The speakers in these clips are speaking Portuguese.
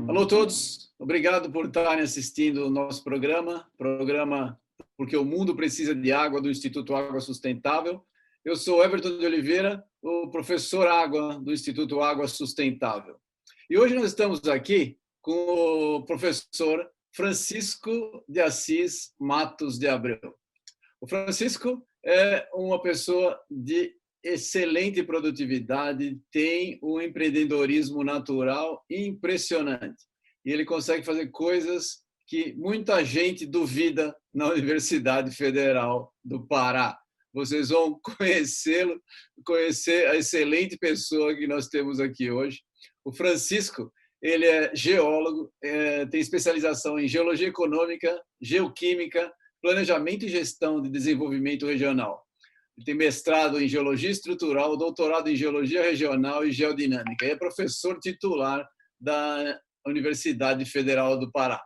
Alô a todos, obrigado por estarem assistindo o nosso programa Porque o Mundo Precisa de Água, do Instituto Água Sustentável. Eu sou Everton de Oliveira, o professor Água do Instituto Água Sustentável. E hoje nós estamos aqui com o professor Francisco de Assis Matos de Abreu. O Francisco é uma pessoa de excelente produtividade, tem um empreendedorismo natural impressionante. E ele consegue fazer coisas que muita gente duvida na Universidade Federal do Pará. Vocês vão conhecê-lo, conhecer a excelente pessoa que nós temos aqui hoje. O Francisco, ele é geólogo, tem especialização em geologia econômica, geoquímica, planejamento e gestão de desenvolvimento regional. Ele tem mestrado em geologia estrutural, doutorado em geologia regional e geodinâmica. E é professor titular da Universidade Federal do Pará.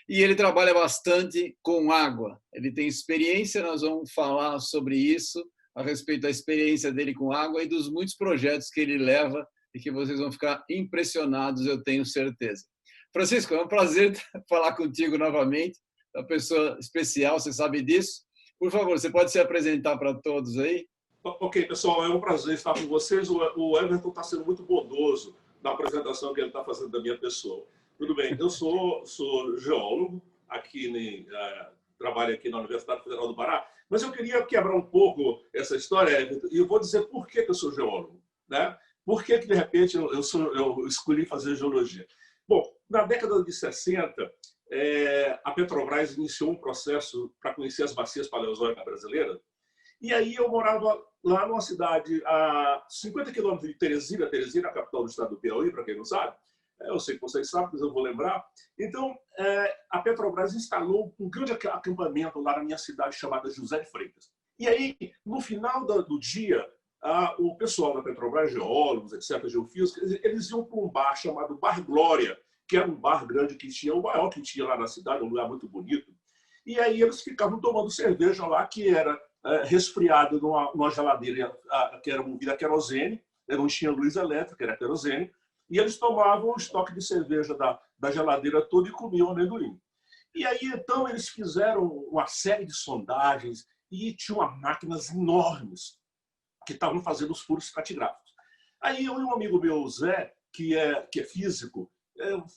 E ele trabalha bastante com água. Ele tem experiência, nós vamos falar sobre isso, a respeito da experiência dele com água e dos muitos projetos que ele leva e que vocês vão ficar impressionados, eu tenho certeza. Francisco, é um prazer falar contigo novamente. É uma pessoa especial, você sabe disso. Por favor, você pode se apresentar para todos aí? Ok, pessoal, é um prazer estar com vocês. O Everton está sendo muito bondoso na apresentação que ele está fazendo da minha pessoa. Tudo bem, eu sou geólogo, trabalho aqui na Universidade Federal do Pará, mas eu queria quebrar um pouco essa história, Everton, e eu vou dizer por que eu sou geólogo, né? Por que de repente eu escolhi fazer geologia? Bom, na década de 60, a Petrobras iniciou um processo para conhecer as bacias paleozoicas brasileiras. E aí eu morava lá numa cidade a 50 quilômetros de Teresina, a capital do estado do Piauí, para quem não sabe. Eu sei que vocês sabem, mas eu vou lembrar. Então, a Petrobras instalou um grande acampamento lá na minha cidade, chamada José de Freitas. E aí, no final do dia, o pessoal da Petrobras, geólogos, etc., geofísicos, eles iam para um bar chamado Bar Glória, que era um bar grande que tinha, o maior que tinha lá na cidade, um lugar muito bonito. E aí eles ficavam tomando cerveja lá, que era resfriada numa geladeira que era movida a querosene, não tinha luz elétrica, era querosene, e eles tomavam um estoque de cerveja da geladeira toda e comiam amendoim. E aí, então, eles fizeram uma série de sondagens e tinham máquinas enormes que estavam fazendo os furos estratigráficos. Aí eu e um amigo meu, Zé, que é físico,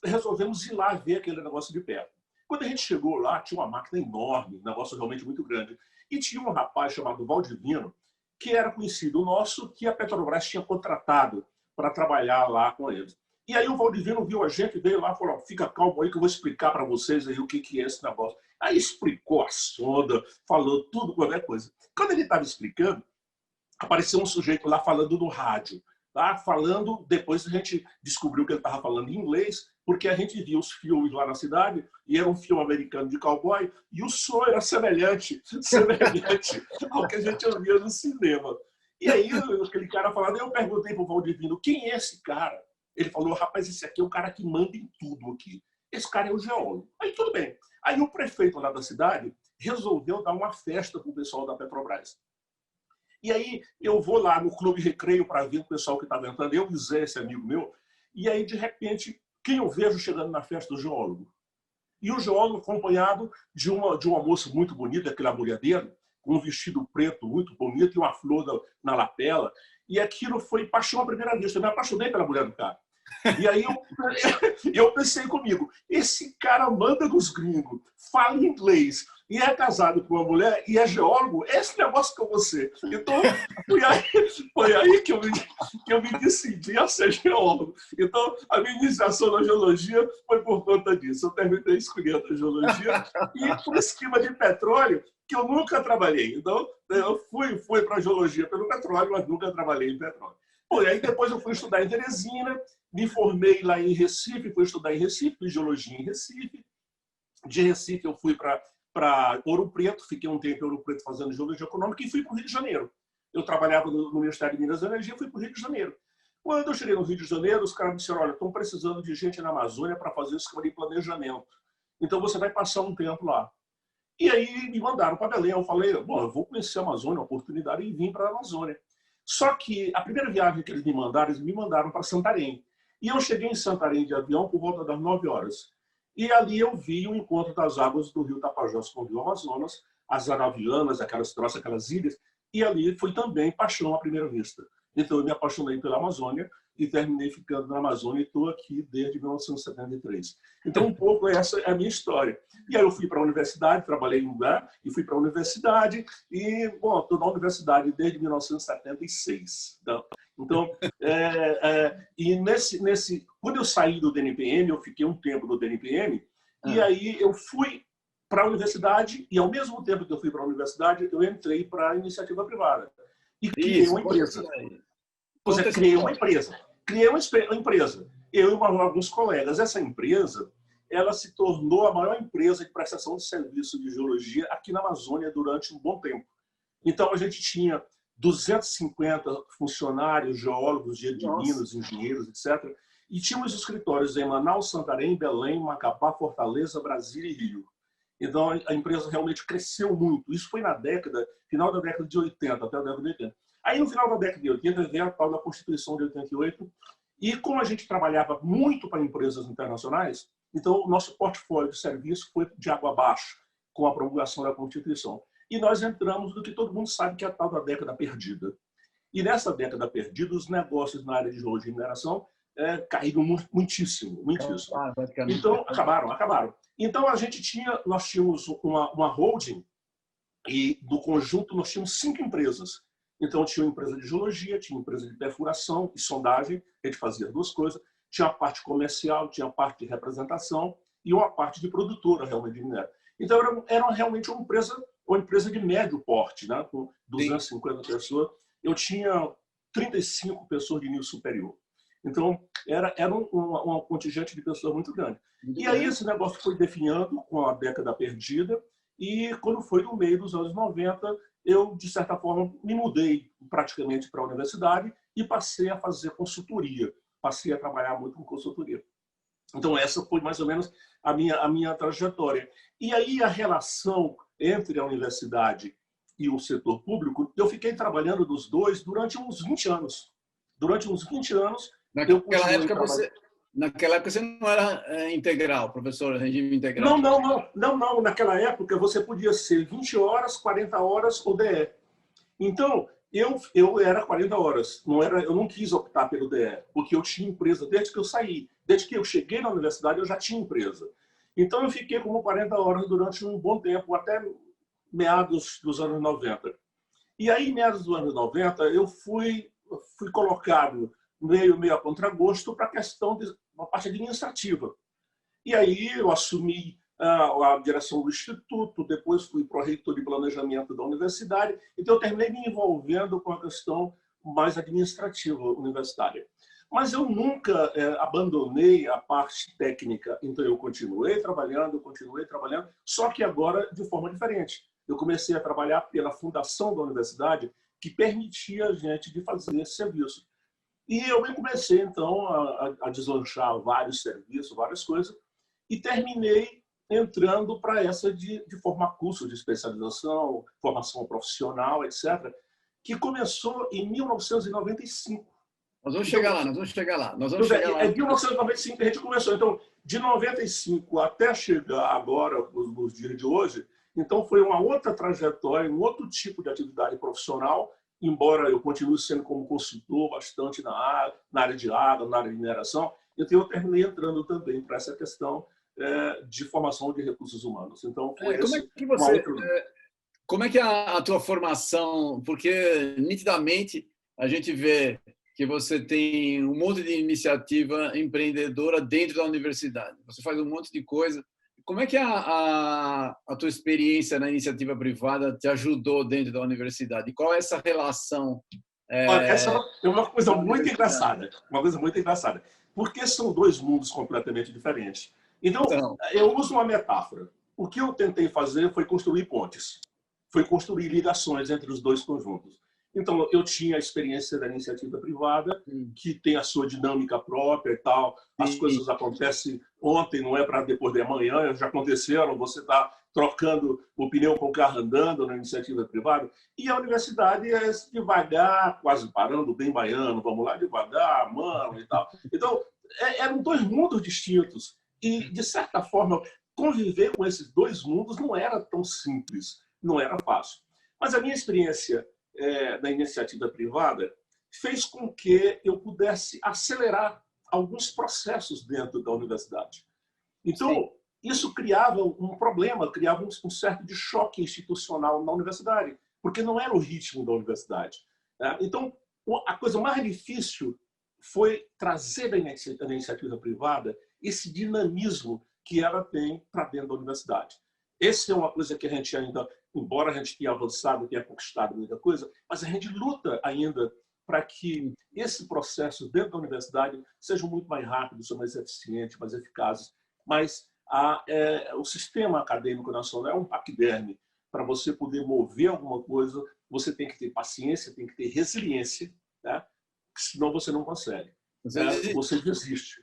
resolvemos ir lá ver aquele negócio de perto. Quando a gente chegou lá, tinha uma máquina enorme, um negócio realmente muito grande. E tinha um rapaz chamado Valdivino, que era conhecido nosso, que a Petrobras tinha contratado para trabalhar lá com eles. E aí o Valdivino viu a gente, veio lá e falou: fica calmo aí que eu vou explicar para vocês aí o que é esse negócio. Aí explicou a sonda, falou tudo, qualquer coisa. Quando ele estava explicando, apareceu um sujeito lá falando no rádio. Falando, depois a gente descobriu que ele estava falando em inglês, porque a gente via os filmes lá na cidade, e era um filme americano de cowboy, e o som era semelhante ao que a gente ouvia no cinema. E aí, aquele cara falando, eu perguntei para o Valdivino, quem é esse cara? Ele falou, rapaz, esse aqui é o cara que manda em tudo aqui. Esse cara é o geólogo. Aí tudo bem. Aí o prefeito lá da cidade resolveu dar uma festa para o pessoal da Petrobras. E aí eu vou lá no Clube Recreio para ver o pessoal que estava entrando, eu e Zé, esse amigo meu, e aí, de repente, quem eu vejo chegando na festa do geólogo? E o geólogo acompanhado de uma moça muito bonita, aquela mulher dele, com um vestido preto muito bonito e uma flor na lapela. E aquilo foi paixão à primeira vista. Eu me apaixonei pela mulher do cara. E aí eu pensei comigo, esse cara manda nos gringos, fala inglês e é casado com uma mulher e é geólogo, esse negócio com você. Então, foi aí que eu me decidi a ser geólogo. Então, a minha iniciação na geologia foi por conta disso. Eu terminei escolhendo a geologia e por esquema de petróleo, que eu nunca trabalhei. Então, eu fui para a geologia pelo petróleo, mas nunca trabalhei em petróleo. Bom, e aí depois eu fui estudar em Teresina, me formei lá em Recife, fui estudar em Recife, fiz geologia em Recife. De Recife eu fui para Ouro Preto, fiquei um tempo em Ouro Preto fazendo geologia econômica e fui para o Rio de Janeiro. Eu trabalhava no Ministério de Minas e Energia e fui para o Rio de Janeiro. Quando eu cheguei no Rio de Janeiro, os caras me disseram, olha, estão precisando de gente na Amazônia para fazer o esquema de planejamento. Então você vai passar um tempo lá. E aí me mandaram para Belém. Eu falei, bom, eu vou conhecer a Amazônia, a oportunidade, e vim para a Amazônia. Só que a primeira viagem que eles me mandaram para Santarém. E eu cheguei em Santarém de avião por volta das 9 horas. E ali eu vi o encontro das águas do rio Tapajós com o rio Amazonas, as Anavianas, aquelas troças, aquelas ilhas. E ali foi também paixão à primeira vista. Então eu me apaixonei pela Amazônia e terminei ficando na Amazônia e estou aqui desde 1973. Então, um pouco essa é a minha história. E aí eu fui para a universidade, trabalhei em um lugar e fui para a universidade e, bom, estou na universidade desde 1976. Então, quando eu saí do DNPM, eu fiquei um tempo no DNPM e aí eu fui para a universidade e, ao mesmo tempo que eu fui para a universidade, eu entrei para a iniciativa privada e criei uma empresa. Criei uma empresa. Criei uma empresa. Eu e alguns colegas. Essa empresa, ela se tornou a maior empresa de prestação de serviço de geologia aqui na Amazônia durante um bom tempo. Então, a gente tinha 250 funcionários, geólogos de Minas, engenheiros, etc. E tínhamos escritórios em Manaus, Santarém, Belém, Macapá, Fortaleza, Brasília e Rio. Então, a empresa realmente cresceu muito. Isso foi final da década de 80, até a década de 80. Aí, no final da década de 80, veio a tal da Constituição de 88, e como a gente trabalhava muito para empresas internacionais, então o nosso portfólio de serviço foi de água abaixo, com a promulgação da Constituição. E nós entramos no que todo mundo sabe que é a tal da década perdida. E nessa década perdida, os negócios na área de geologia e mineração caíram muitíssimo. Então, acabaram. Então, nós tínhamos uma holding, e do conjunto nós tínhamos 5 empresas. Então, tinha uma empresa de geologia, tinha uma empresa de perfuração e sondagem, a gente fazia 2 coisas. Tinha a parte comercial, tinha a parte de representação e uma parte de produtora, realmente, de minério. Então, era realmente uma empresa de médio porte, né? Com 250 pessoas. Eu tinha 35 pessoas de nível superior. Então, era um contingente de pessoas muito grande. E aí, esse negócio foi definhando com a década perdida, e quando foi no meio dos anos 90, eu, de certa forma, me mudei praticamente para a universidade e passei a fazer consultoria. Passei a trabalhar muito com consultoria. Então, essa foi mais ou menos a minha trajetória. E aí, a relação entre a universidade e o setor público, eu fiquei trabalhando dos dois durante uns 20 anos. Durante uns 20 anos, Naquela época você não era integral, professor, regime integral. Não. Naquela época você podia ser 20 horas, 40 horas ou DE. Então, eu era 40 horas. Eu não quis optar pelo DE, porque eu tinha empresa desde que eu saí. Desde que eu cheguei na universidade, eu já tinha empresa. Então, eu fiquei como 40 horas durante um bom tempo, até meados dos anos 90. E aí, meados dos anos 90, eu fui colocado meio a contragosto para a questão de uma parte administrativa. E aí eu assumi a direção do instituto, depois fui para o reitor de planejamento da universidade, então eu terminei me envolvendo com a questão mais administrativa universitária. Mas eu nunca abandonei a parte técnica, então eu continuei trabalhando, só que agora de forma diferente. Eu comecei a trabalhar pela fundação da universidade, que permitia a gente de fazer esse serviço. E eu comecei, então, a deslanchar vários serviços, várias coisas, e terminei entrando para essa de formar curso de especialização, formação profissional, etc., que começou em 1995. Nós vamos chegar lá. Em 1995 a gente começou. Então, de 95 até chegar agora, nos dias de hoje, então foi uma outra trajetória, um outro tipo de atividade profissional, embora eu continue sendo como consultor bastante na área de água, na área de mineração, então eu terminei entrando também para essa questão de formação de recursos humanos. Então, como é que a tua formação, porque nitidamente a gente vê que você tem um monte de iniciativa empreendedora dentro da universidade, você faz um monte de coisa. Como é que a tua experiência na iniciativa privada te ajudou dentro da universidade? Qual é essa relação? Essa é uma coisa muito engraçada. Porque são 2 mundos completamente diferentes. Então, eu uso uma metáfora. O que eu tentei fazer foi construir pontes. Foi construir ligações entre os 2 conjuntos. Então, eu tinha a experiência da iniciativa privada, que tem a sua dinâmica própria e tal. As coisas acontecem ontem, não é para depois de amanhã, já aconteceram. Você está trocando o pneu com o carro andando na iniciativa privada. E a universidade é devagar, quase parando, bem baiano, vamos lá devagar, mano e tal. Então, eram dois mundos distintos. E, de certa forma, conviver com esses dois mundos não era tão simples, não era fácil. Mas a minha experiência da iniciativa privada fez com que eu pudesse acelerar alguns processos dentro da universidade. Então, sim, isso criava um problema, criava um certo de choque institucional na universidade, porque não era o ritmo da universidade. Então, a coisa mais difícil foi trazer da iniciativa privada esse dinamismo que ela tem para dentro da universidade. Essa é uma coisa que a gente ainda, embora a gente tenha avançado, tenha conquistado muita coisa, mas a gente luta ainda para que esse processo dentro da universidade seja muito mais rápido, seja mais eficiente, mais eficaz. Mas o sistema acadêmico nacional é um paquiderme. Para você poder mover alguma coisa, você tem que ter paciência, tem que ter resiliência, né? Senão você não consegue. Você desiste.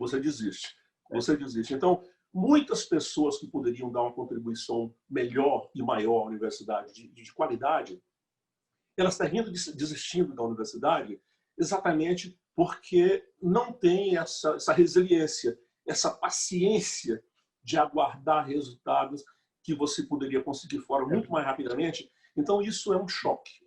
Então, muitas pessoas que poderiam dar uma contribuição melhor e maior à universidade, de qualidade, elas estão desistindo da universidade exatamente porque não tem essa resiliência, essa paciência de aguardar resultados que você poderia conseguir fora muito mais rapidamente. Então, isso é um choque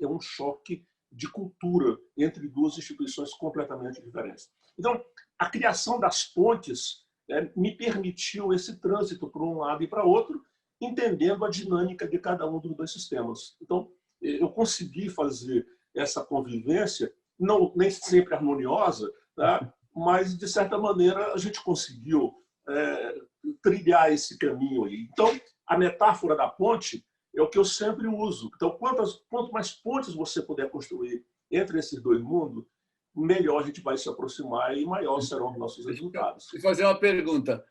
de cultura entre duas instituições completamente diferentes. Então, a criação das pontes me permitiu esse trânsito para um lado e para outro, entendendo a dinâmica de cada um dos dois sistemas. Então, eu consegui fazer essa convivência, nem sempre harmoniosa, tá? Mas, de certa maneira, a gente conseguiu trilhar esse caminho aí. Então, a metáfora da ponte é o que eu sempre uso. Então, quanto mais pontes você puder construir entre esses dois mundos, melhor a gente vai se aproximar e maior serão os nossos resultados. Vou fazer uma pergunta.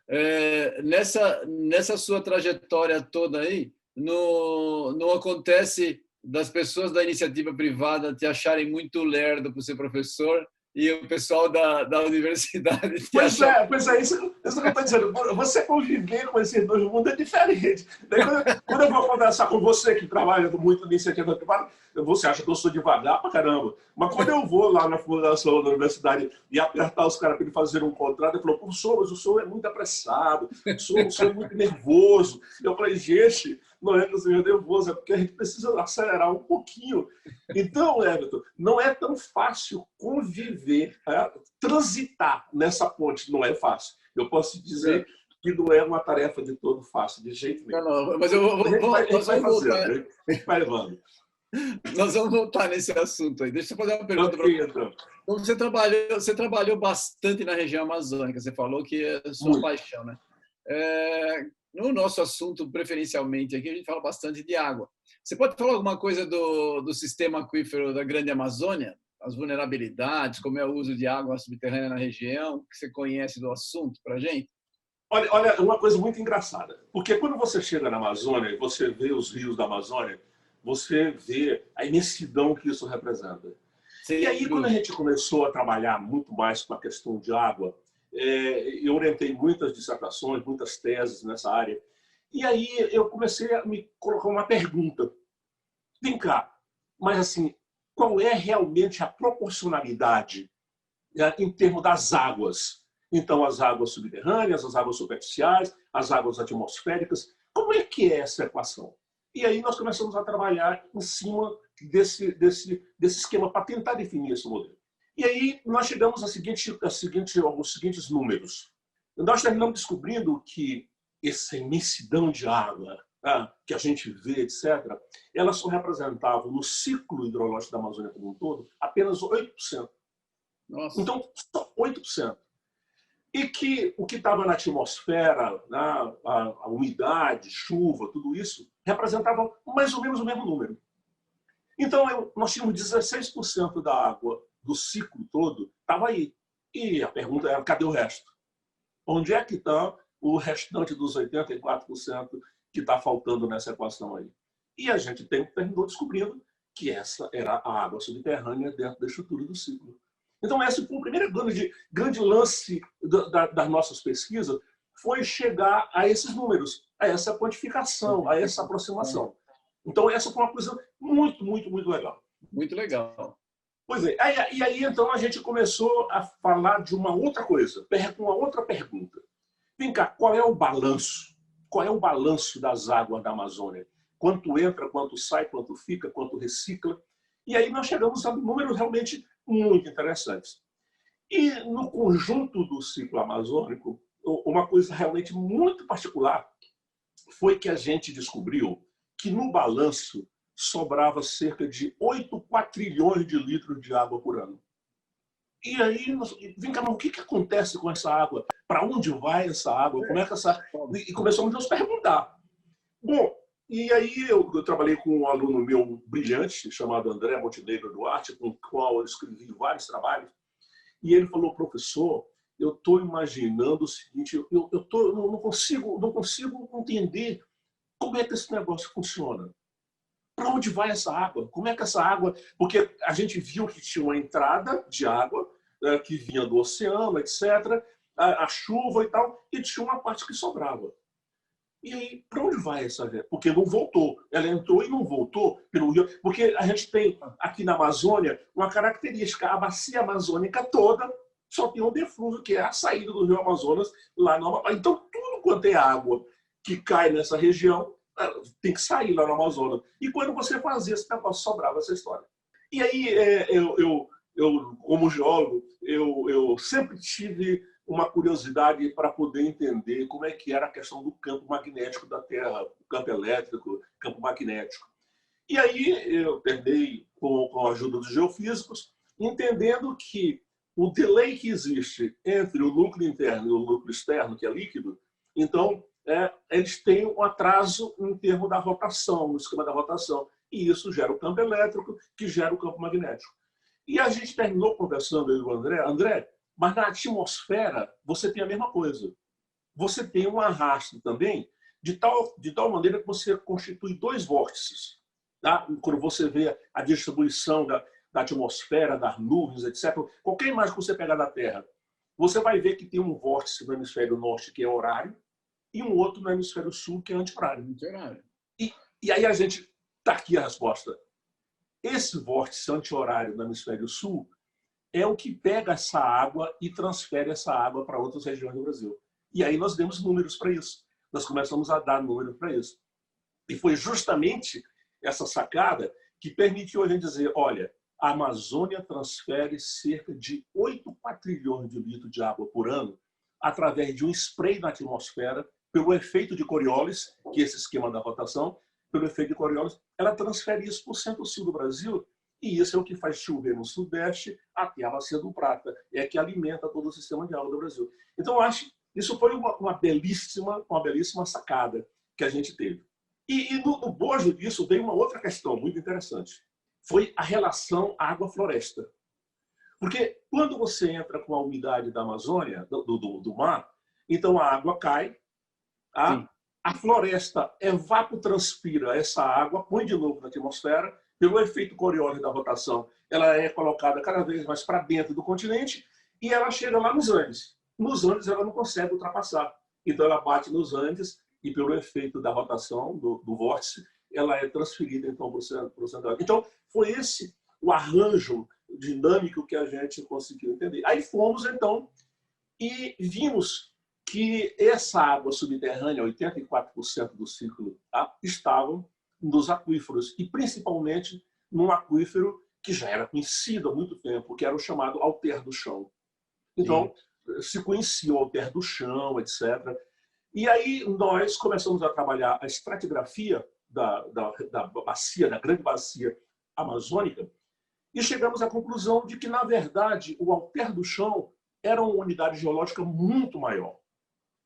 Nessa sua trajetória toda aí, não acontece das pessoas da iniciativa privada te acharem muito lerdo por ser professor e o pessoal da universidade te Pois é, isso que eu estou dizendo. Você conviver com esses dois mundos é diferente. Quando eu vou conversar com você que trabalha muito na iniciativa privada, você acha que eu sou devagar pra caramba. Mas quando eu vou lá na fundação da universidade e apertar os caras para ele fazer um contrato, ele falou, professor, mas o senhor é muito apressado, o senhor é muito nervoso. Eu falei, gente, não é que eu seja nervoso, é porque a gente precisa acelerar um pouquinho. Então, Everton, não é tão fácil conviver, transitar nessa ponte, não é fácil. Eu posso dizer que não é uma tarefa de todo fácil, de jeito nenhum. Não, mas a gente vai levando. Nós vamos voltar nesse assunto aí. Deixa eu fazer uma pergunta para você. Então, você trabalhou bastante na região amazônica, você falou que é sua paixão, né? No nosso assunto, preferencialmente, aqui a gente fala bastante de água. Você pode falar alguma coisa do sistema aquífero da Grande Amazônia? As vulnerabilidades, como é o uso de água subterrânea na região, que você conhece do assunto para a gente? Olha, uma coisa muito engraçada. Porque quando você chega na Amazônia e você vê os rios da Amazônia, você vê a imensidão que isso representa. Sim. E aí, quando a gente começou a trabalhar muito mais com a questão de água, eu orientei muitas dissertações, muitas teses nessa área. E aí eu comecei a me colocar uma pergunta. Vem cá, mas assim, qual é realmente a proporcionalidade em termos das águas? Então, as águas subterrâneas, as águas superficiais, as águas atmosféricas, como é que é essa equação? E aí nós começamos a trabalhar em cima desse esquema para tentar definir esse modelo. E aí nós chegamos aos seguintes números. Nós terminamos descobrindo que essa imensidão de água que a gente vê, etc., ela só representava no ciclo hidrológico da Amazônia como um todo apenas 8%. Nossa. Então, só 8%. E que o que estava na atmosfera, a umidade, chuva, tudo isso, representava mais ou menos o mesmo número. Então, nós tínhamos 16% da água do ciclo todo, estava aí. E a pergunta era, cadê o resto? Onde é que está o restante dos 84% que está faltando nessa equação aí? E a gente terminou descobrindo que essa era a água subterrânea dentro da estrutura do ciclo. Então, esse foi o primeiro grande lance das nossas pesquisas, foi chegar a esses números, a essa quantificação, a essa aproximação. Então, essa foi uma coisa muito, muito, muito legal. Muito legal. Pois é. E aí, então, a gente começou a falar de uma outra coisa, com uma outra pergunta. Vem cá, qual é o balanço? Qual é o balanço das águas da Amazônia? Quanto entra, quanto sai, quanto fica, quanto recicla? E aí nós chegamos a números realmente muito interessantes. E no conjunto do ciclo amazônico, uma coisa realmente muito particular foi que a gente descobriu que no balanço sobrava cerca de 8 quatrilhões de litros de água por ano. E aí, vem cá, o que acontece com essa água? Para onde vai essa água? Como é que essa... E começamos a nos perguntar. Bom, e aí eu trabalhei com um aluno meu brilhante, chamado André Montenegro Duarte, com o qual eu escrevi vários trabalhos. E ele falou, professor, eu estou imaginando o seguinte, eu não consigo entender como é que esse negócio funciona. Para onde vai essa água? Como é que essa água... Porque a gente viu que tinha uma entrada de água que vinha do oceano, etc., a chuva e tal, e tinha uma parte que sobrava. E aí, para onde vai essa água? Porque não voltou. Ela entrou e não voltou pelo rio. Porque a gente tem aqui na Amazônia uma característica. A bacia amazônica toda só tem um defluso, que é a saída do rio Amazonas lá no Amapá. Então, tudo quanto é água que cai nessa região tem que sair lá no Amazonas. E quando você fazia esse negócio, sobrava essa história. E aí, eu como geólogo, eu sempre tive uma curiosidade para poder entender como é que era a questão do campo magnético da Terra, o campo elétrico, campo magnético. E aí eu terminei com a ajuda dos geofísicos, entendendo que o delay que existe entre o núcleo interno e o núcleo externo, que é líquido, então eles têm um atraso em termos da rotação, no esquema da rotação. E isso gera o campo elétrico, que gera o campo magnético. E a gente terminou conversando aí com o André, mas na atmosfera você tem a mesma coisa. Você tem um arrasto também, de tal maneira que você constitui dois vórtices. Tá? Quando você vê a distribuição da atmosfera, das nuvens, etc., qualquer imagem que você pegar da Terra, você vai ver que tem um vórtice no hemisfério norte, que é horário, e um outro no hemisfério sul, que é anti-horário. E aí a gente... Está aqui a resposta. Esse vórtice anti-horário no hemisfério sul é o que pega essa água e transfere essa água para outras regiões do Brasil. E aí nós demos números para isso. Nós começamos a dar números para isso. E foi justamente essa sacada que permitiu a gente dizer, olha, a Amazônia transfere cerca de 8 quatrilhões de litros de água por ano através de um spray na atmosfera pelo efeito de Coriolis, que é esse esquema da rotação, pelo efeito de Coriolis, ela transfere isso para o centro-sul do Brasil, e isso é o que faz chover no Sudeste até a Bacia do Prata, é que alimenta todo o sistema de água do Brasil. Então, eu acho que isso foi uma belíssima sacada que a gente teve. E no bojo disso veio uma outra questão muito interessante. Foi a relação água-floresta. Porque quando você entra com a umidade da Amazônia, do mar, então a água cai, a floresta evapotranspira essa água, põe de novo na atmosfera, pelo efeito Coriolis da rotação, ela é colocada cada vez mais para dentro do continente e ela chega lá nos Andes. Nos Andes ela não consegue ultrapassar. Então ela bate nos Andes e pelo efeito da rotação do vórtice, ela é transferida então para o centro. Então foi esse o arranjo dinâmico que a gente conseguiu entender. Aí fomos então e vimos que essa água subterrânea, 84% do ciclo, estavam nos aquíferos, e principalmente num aquífero que já era conhecido há muito tempo, que era o chamado Alter do Chão. Então, se conhecia o Alter do Chão, etc. E aí nós começamos a trabalhar a estratigrafia da bacia, da grande bacia amazônica, e chegamos à conclusão de que, na verdade, o Alter do Chão era uma unidade geológica muito maior,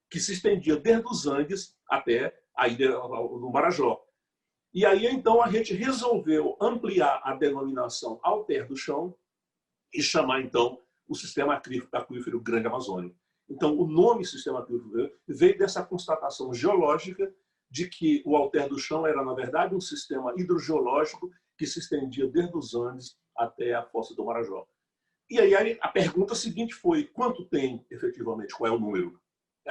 que se estendia desde os Andes até a ilha do Marajó. E aí, então, a gente resolveu ampliar a denominação Alter do Chão e chamar, então, o sistema aquífero Grande Amazônia. Então, o nome sistema aquífero veio dessa constatação geológica de que o Alter do Chão era, na verdade, um sistema hidrogeológico que se estendia desde os Andes até a Fossa do Marajó. E aí a pergunta seguinte foi: quanto tem efetivamente? Qual é o número?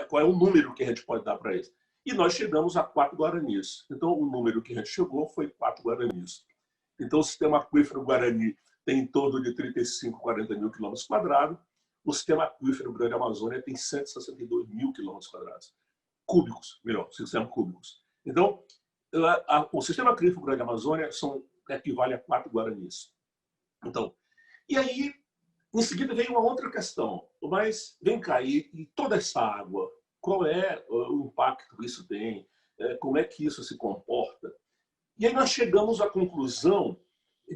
Qual é o número que a gente pode dar para eles? E nós chegamos a 4 Guaranis. Então, o número que a gente chegou foi 4 Guaranis. Então, o sistema aquífero Guarani tem em torno de 35, 40 mil quilômetros quadrados. O sistema aquífero Grande Amazônia tem 162 mil quilômetros quadrados. Cúbicos, melhor, sistema cúbicos. Então, o sistema aquífero Grande Amazônia equivale a 4 Guaranis. Então, e aí, em seguida, vem uma outra questão. Mas, vem cá, e toda essa água, qual é o impacto que isso tem? Como é que isso se comporta? E aí nós chegamos à conclusão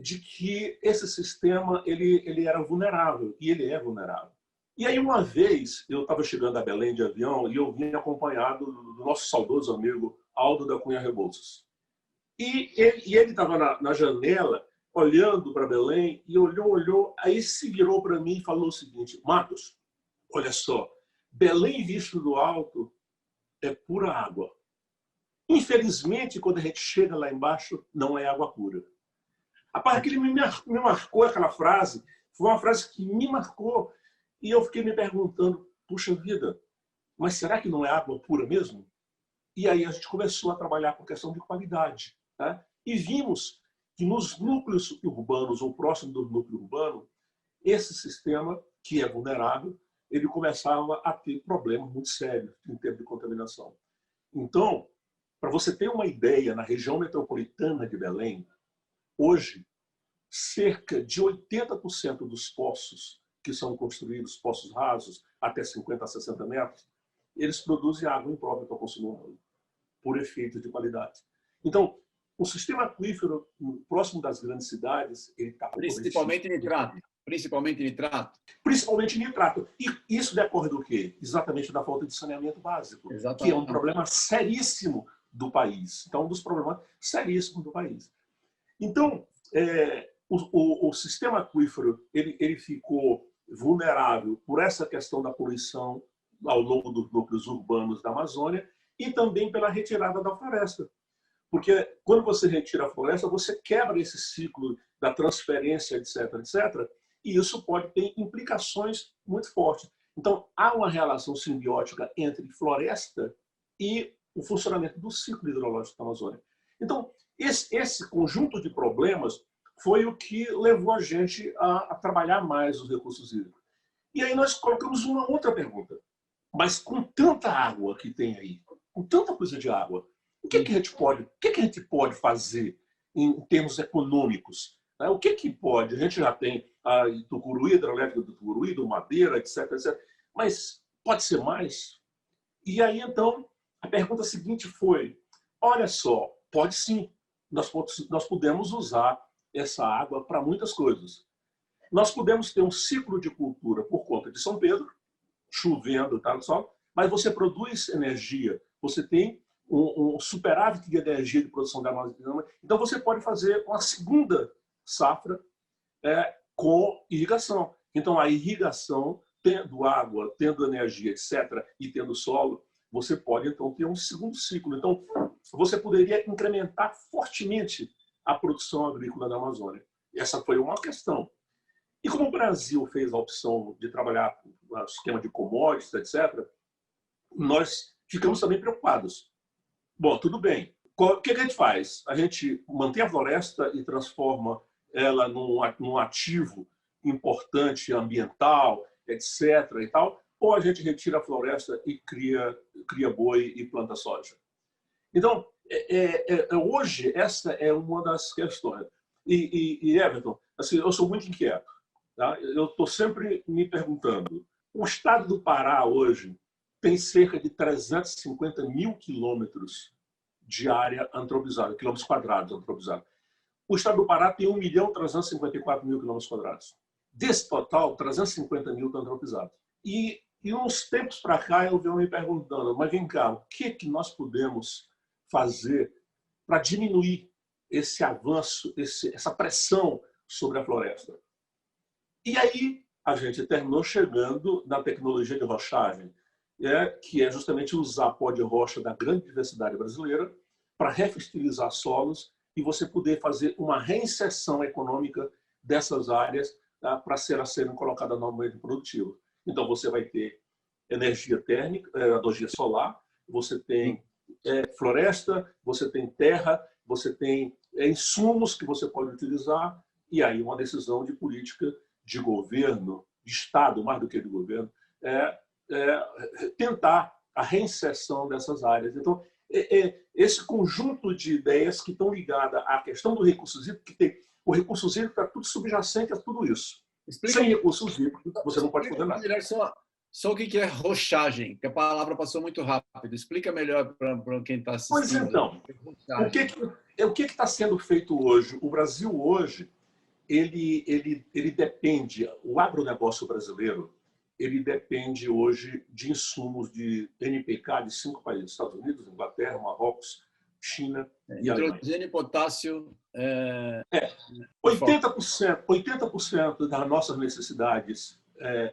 de que esse sistema ele era vulnerável, e ele é vulnerável. E aí, uma vez, eu estava chegando a Belém de avião e eu vim acompanhado do nosso saudoso amigo Aldo da Cunha Rebouças. E ele estava na janela, olhando para Belém, e olhou, aí se virou para mim e falou o seguinte: Marcos, olha só, Belém visto do alto é pura água. Infelizmente, quando a gente chega lá embaixo, não é água pura. A parte que ele me marcou aquela frase, foi uma frase que me marcou. E eu fiquei me perguntando, puxa vida, mas será que não é água pura mesmo? E aí a gente começou a trabalhar com questão de qualidade. Né? E vimos que nos núcleos urbanos, ou próximo do núcleo urbano, esse sistema, que é vulnerável, ele começava a ter problemas muito sérios em termos de contaminação. Então, para você ter uma ideia, na região metropolitana de Belém, hoje, cerca de 80% dos poços que são construídos, poços rasos, até 50 a 60 metros, eles produzem água imprópria para o consumo humano, por efeito de qualidade. Então, o sistema aquífero, próximo das grandes cidades, ele está principalmente nitrato. Principalmente nitrato. Principalmente nitrato. E isso decorre do quê? Exatamente da falta de saneamento básico, exatamente, que é um problema seríssimo do país. Então, um dos problemas seríssimos do país. Então, o sistema aquífero ele ficou vulnerável por essa questão da poluição ao longo dos núcleos urbanos da Amazônia e também pela retirada da floresta. Porque quando você retira a floresta, você quebra esse ciclo da transferência, etc., etc., e isso pode ter implicações muito fortes. Então, há uma relação simbiótica entre floresta e o funcionamento do ciclo hidrológico da Amazônia. Então, esse conjunto de problemas foi o que levou a gente a trabalhar mais os recursos hídricos. E aí nós colocamos uma outra pergunta. Mas com tanta água que tem aí, com tanta coisa de água, o que a gente pode fazer em termos econômicos? O que pode? A gente já tem a Tucuruí, a hidrelétrica do Tucuruí, do Madeira, etc., etc. Mas pode ser mais? E aí, então, a pergunta seguinte foi: olha só, pode sim. Nós podemos usar essa água para muitas coisas. Nós podemos ter um ciclo de cultura por conta de São Pedro, chovendo, tá, sol, mas você produz energia, você tem um superávit de energia de produção da Amazônia. Então, você pode fazer uma segunda safra com irrigação. Então, a irrigação, tendo água, tendo energia, etc., e tendo solo, você pode, então, ter um segundo ciclo. Então, você poderia incrementar fortemente a produção agrícola da Amazônia. Essa foi uma questão. E como o Brasil fez a opção de trabalhar no esquema de commodities, etc., nós ficamos também preocupados. Bom, tudo bem. O que a gente faz? A gente mantém a floresta e transforma ela num ativo importante ambiental, etc. e tal, ou a gente retira a floresta e cria boi e planta soja? Então, hoje, essa é uma das questões. E Everton, assim, eu sou muito inquieto. Tá? Eu estou sempre me perguntando. O estado do Pará hoje tem cerca de 350 mil quilômetros de área antropizada, quilômetros quadrados antropizados. O estado do Pará tem 1.354.000 quilômetros quadrados. Desse total, 350 mil estão antropizados. E uns tempos para cá eu venho me perguntando, mas vem cá, o que nós podemos fazer para diminuir esse avanço, essa pressão sobre a floresta? E aí a gente terminou chegando na tecnologia de rochagem, que é justamente usar pó de rocha da grande diversidade brasileira para refertilizar solos e você poder fazer uma reinserção econômica dessas áreas, tá, para serem colocadas novamente produtivas. Então, você vai ter energia térmica, energia solar, você tem floresta, você tem terra, você tem insumos que você pode utilizar, e aí uma decisão de política de governo, de Estado, mais do que de governo, tentar a reinserção dessas áreas. Então, esse conjunto de ideias que estão ligadas à questão do recurso hídrico, que tem o recurso hídrico está tudo subjacente a tudo isso. Sem recursos hídricos, você não pode fazer nada. Só o que é rochagem, que a palavra passou muito rápido. Explica melhor para quem está assistindo. Pois então, o que está sendo feito hoje? O Brasil hoje, ele depende, o agronegócio brasileiro, ele depende hoje de insumos de NPK de 5 países: Estados Unidos, Inglaterra, Marrocos, China e Alemanha. Hidrogênio e potássio. 80% das nossas necessidades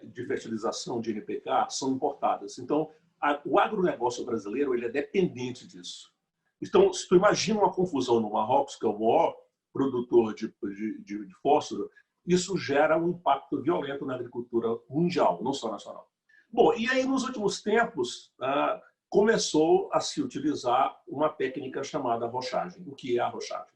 de fertilização de NPK são importadas. Então, o agronegócio brasileiro ele é dependente disso. Então, se tu imagina uma confusão no Marrocos, que é o maior produtor de fósforo, isso gera um impacto violento na agricultura mundial, não só nacional. Bom, e aí nos últimos tempos começou a se utilizar uma técnica chamada rochagem. O que é a rochagem?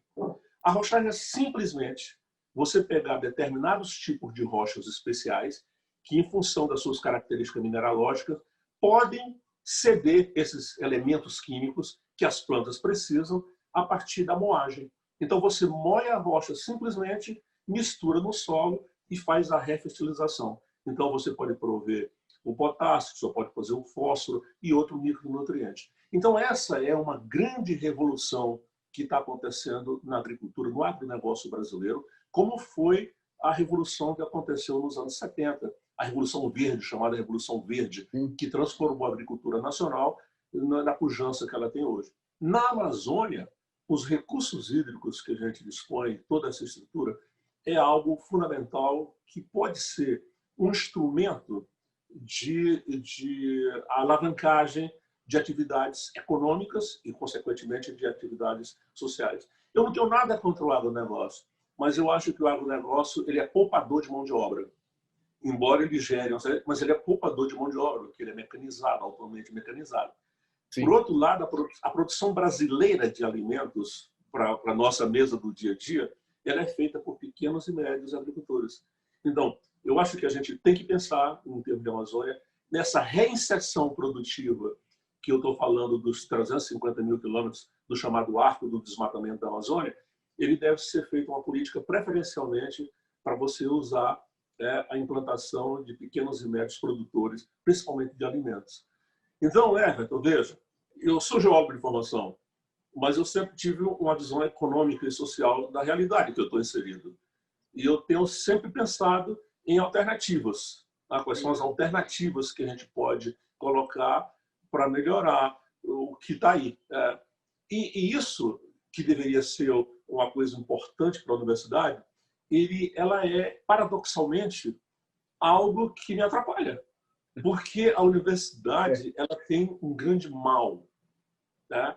A rochagem é simplesmente você pegar determinados tipos de rochas especiais que, em função das suas características mineralógicas, podem ceder esses elementos químicos que as plantas precisam a partir da moagem. Então, você moia a rocha simplesmente, mistura no solo e faz a refertilização. Então, você pode prover o potássio, você pode fazer o fósforo e outro micronutriente. Então, essa é uma grande revolução que está acontecendo na agricultura, no agronegócio brasileiro, como foi a revolução que aconteceu nos anos 70, a Revolução Verde, chamada Revolução Verde, que transformou a agricultura nacional na pujança que ela tem hoje. Na Amazônia, os recursos hídricos que a gente dispõe, toda essa estrutura, é algo fundamental que pode ser um instrumento de alavancagem de atividades econômicas e, consequentemente, de atividades sociais. Eu não tenho nada contra o agronegócio, mas eu acho que o agronegócio ele é poupador de mão de obra. Embora ele gere, mas ele é poupador de mão de obra, porque ele é mecanizado, altamente mecanizado. Sim. Por outro lado, a produção brasileira de alimentos para a nossa mesa do dia a dia, ela é feita por pequenos e médios agricultores. Então, eu acho que a gente tem que pensar, em termos de Amazônia, nessa reinserção produtiva que eu estou falando dos 350 mil quilômetros do chamado arco do desmatamento da Amazônia. Ele deve ser feita uma política preferencialmente para você usar a implantação de pequenos e médios produtores, principalmente de alimentos. Então, Everton, veja, eu sou geólogo de formação, mas eu sempre tive uma visão econômica e social da realidade que eu estou inserido. E eu tenho sempre pensado em alternativas. Quais são as alternativas que a gente pode colocar para melhorar o que está aí. E isso, que deveria ser uma coisa importante para a universidade, ela é, paradoxalmente, algo que me atrapalha. Porque a universidade ela tem um grande mal. Né?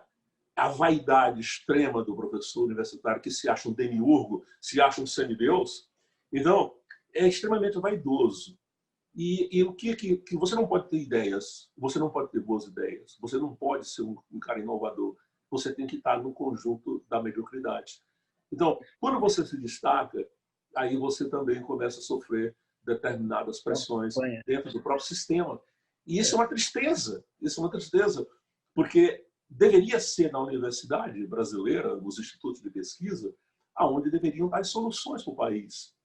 A vaidade extrema do professor universitário, que se acha um demiurgo, se acha um semideus. Então, é extremamente vaidoso. E o que você não pode ter ideias, você não pode ter boas ideias, você não pode ser um cara inovador. Você tem que estar no conjunto da mediocridade. Então, quando você se destaca, aí você também começa a sofrer determinadas pressões dentro do próprio sistema. E isso é uma tristeza. Isso é uma tristeza, porque deveria ser na universidade brasileira, nos institutos de pesquisa, aonde deveriam dar soluções para o país.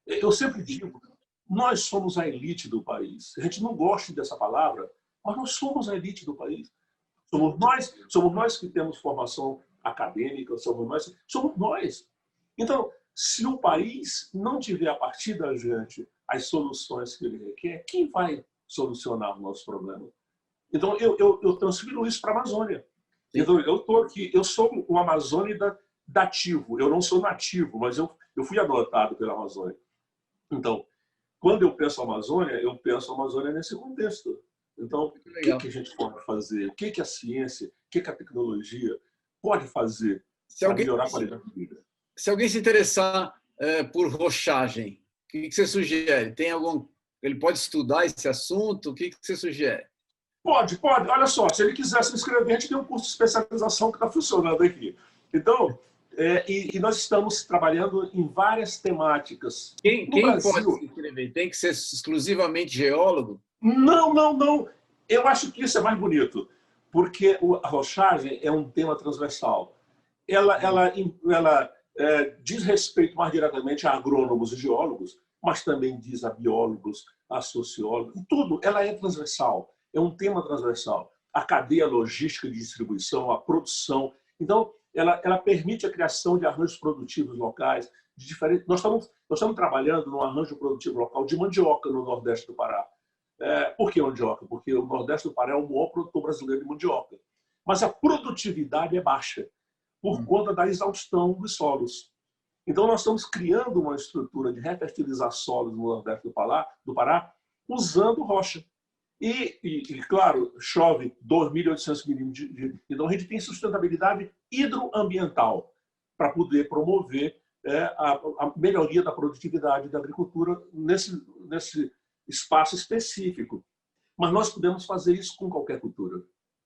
Eu sempre digo, nós somos a elite do país. A gente não gosta dessa palavra, mas nós somos a elite do país. Somos nós que temos formação acadêmica, somos nós. Então, se o país não tiver a partir da gente as soluções que ele requer, quem vai solucionar o nosso problema? Então, eu transfiro isso para a Amazônia. Então, eu estou aqui, eu sou um amazônida dativo, eu não sou nativo, mas eu fui adotado pela Amazônia. Então, quando eu penso Amazônia, eu penso Amazônia nesse contexto. Então, o que a gente pode fazer? O que a ciência, o que a tecnologia pode fazer Se para alguém, melhorar a qualidade de vida. se alguém se interessar por rochagem, o que você sugere? Tem algum, ele pode estudar esse assunto? O que você sugere? Pode. Olha só, se ele quiser se inscrever, a gente tem um curso de especialização que está funcionando aqui. Então, e nós estamos trabalhando em várias temáticas. No Quem pode Brasil... se inscrever? Tem que ser exclusivamente geólogo? Não. Eu acho que isso é mais bonito, porque a rochagem é um tema transversal. Ela diz respeito mais diretamente a agrônomos e geólogos, mas também diz a biólogos, a sociólogos, tudo. Ela é transversal, é um tema transversal. A cadeia logística de distribuição, a produção. Então, ela permite a criação de arranjos produtivos locais. De diferentes... Nós estamos trabalhando num arranjo produtivo local de mandioca no Nordeste do Pará. Por que mandioca? Porque o Nordeste do Pará é o maior produtor brasileiro de mandioca. Mas a produtividade é baixa por conta da exaustão dos solos. Então, nós estamos criando uma estrutura de refertilizar solos no Nordeste do Pará usando rocha. E claro, chove 2.800 milímetros. Então, a gente tem sustentabilidade hidroambiental para poder promover a melhoria da produtividade da agricultura nesse espaço específico. Mas nós podemos fazer isso com qualquer cultura.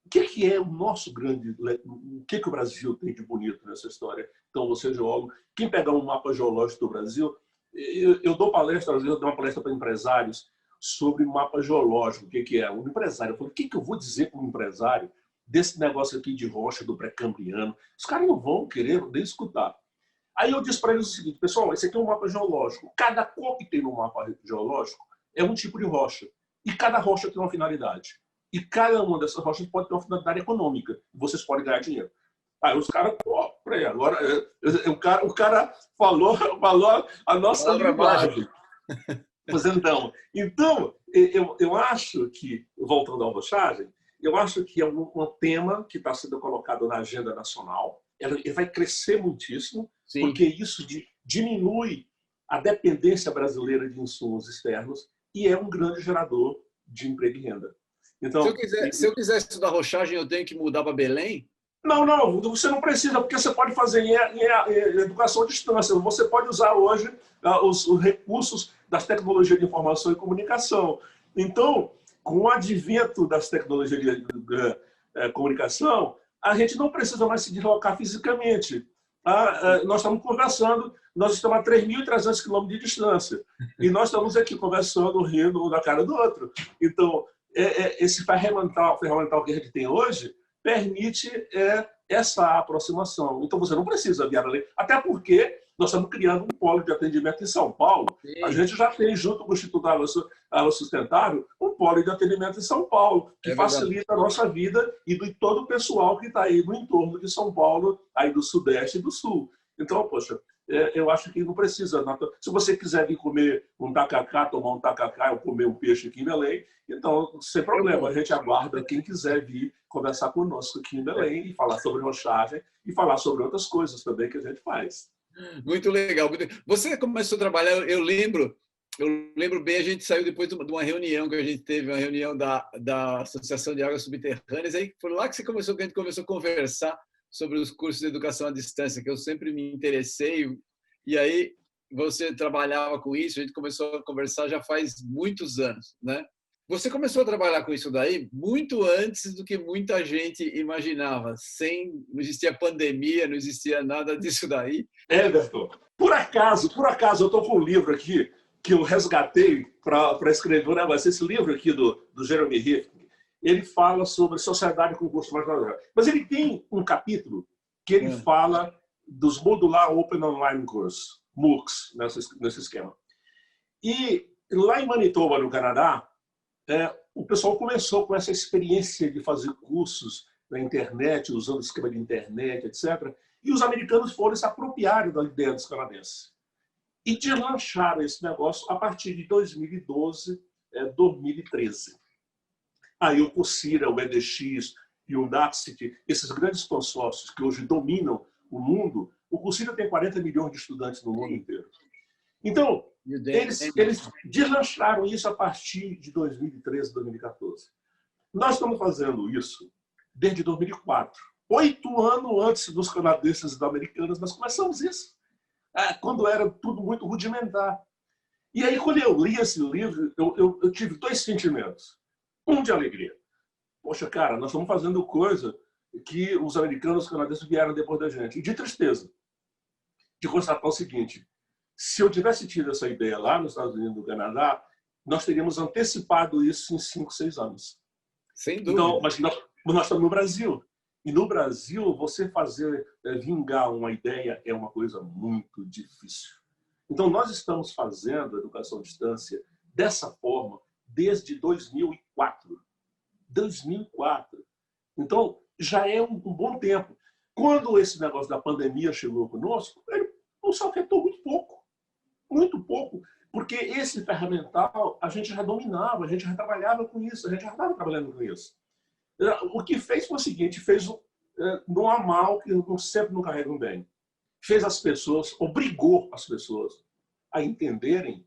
O que é o nosso grande... O que o Brasil tem de bonito nessa história? Então, você é geólogo. Quem pegar um mapa geológico do Brasil... Eu dou palestra, às vezes eu dou uma palestra para empresários sobre mapa geológico. O que é? Um empresário. Eu falo, o que eu vou dizer para um empresário desse negócio aqui de rocha do pré-cambriano? Os caras não vão querer nem escutar. Aí eu disse para eles o seguinte, pessoal, esse aqui é um mapa geológico. Cada cor que tem no mapa geológico é um tipo de rocha. E cada rocha tem uma finalidade. E cada uma dessas rochas pode ter uma finalidade econômica. Vocês podem ganhar dinheiro. Aí os caras, peraí, agora o cara falou a nossa linguagem. Pois então, eu acho que, voltando à rochagem, eu acho que é um tema que está sendo colocado na agenda nacional. Ele vai crescer muitíssimo, sim, porque isso diminui a dependência brasileira de insumos externos e é um grande gerador de emprego e renda. Então, se eu quiser estudar rochagem, eu tenho que mudar para Belém? Não, você não precisa, porque você pode fazer em educação à distância. Você pode usar hoje os recursos das tecnologias de informação e comunicação. Então, com o advento das tecnologias de comunicação, a gente não precisa mais se deslocar fisicamente. Nós estamos conversando, nós estamos a 3.300 quilômetros de distância. E nós estamos aqui conversando, rindo um da cara do outro. Então, esse ferramental que a gente tem hoje permite essa aproximação. Então, você não precisa viajar além. Até porque nós estamos criando um polo de atendimento em São Paulo. Sim. A gente já tem, junto com o Instituto Água Sustentável, um polo de atendimento em São Paulo, que facilita a nossa vida e de todo o pessoal que está aí no entorno de São Paulo, aí do Sudeste e do Sul. Então, poxa, eu acho que não precisa. Se você quiser vir comer um tacacá, tomar um tacacá ou comer um peixe aqui em Belém, então, sem problema, a gente aguarda quem quiser vir conversar conosco aqui em Belém e falar sobre rochagem e falar sobre outras coisas também que a gente faz. Muito legal. Você começou a trabalhar, eu lembro bem, a gente saiu depois de uma reunião que a gente teve, uma reunião da Associação de Águas Subterrâneas, aí foi lá que a gente começou a conversar sobre os cursos de educação à distância, que eu sempre me interessei, e aí você trabalhava com isso, a gente começou a conversar já faz muitos anos, né? Você começou a trabalhar com isso daí muito antes do que muita gente imaginava. Não existia pandemia, não existia nada disso daí. Everton, por acaso, eu estou com um livro aqui que eu resgatei para escrever um negócio. Esse livro aqui do Jeremy Rifkin, ele fala sobre sociedade com curso mais moderno. Mas ele tem um capítulo que ele fala dos Modular Open Online Course, MOOCs, nesse esquema. E lá em Manitoba, no Canadá, o pessoal começou com essa experiência de fazer cursos na internet, usando o esquema de internet, etc. E os americanos foram se apropriarem da ideia dos canadenses. E deslancharam esse negócio a partir de 2012, 2013. Aí o Coursera, o edX e o Udacity, esses grandes consórcios que hoje dominam o mundo, o Coursera tem 40 milhões de estudantes no mundo inteiro. Então, eles deslancharam isso a partir de 2013, 2014. Nós estamos fazendo isso desde 2004. 8 anos antes dos canadenses e dos americanos, nós começamos isso. Quando era tudo muito rudimentar. E aí, quando eu li esse livro, eu tive 2 sentimentos. Um de alegria. Poxa, cara, nós estamos fazendo coisa que os americanos e os canadenses vieram depois da gente. E de tristeza. De constatar o seguinte: se eu tivesse tido essa ideia lá nos Estados Unidos e no Canadá, nós teríamos antecipado isso em 5, 6 anos. Sem dúvida. Então, mas nós estamos no Brasil. E no Brasil, você fazer vingar uma ideia é uma coisa muito difícil. Então, nós estamos fazendo a educação à distância dessa forma desde 2004. 2004. Então, já é um bom tempo. Quando esse negócio da pandemia chegou conosco, ele nos afetou muito pouco. Muito pouco. Porque esse ferramental a gente já dominava, a gente já trabalhava com isso, a gente já estava trabalhando com isso. O que fez foi o seguinte: fez não há mal que sempre não carregam bem. Fez as pessoas, obrigou as pessoas a entenderem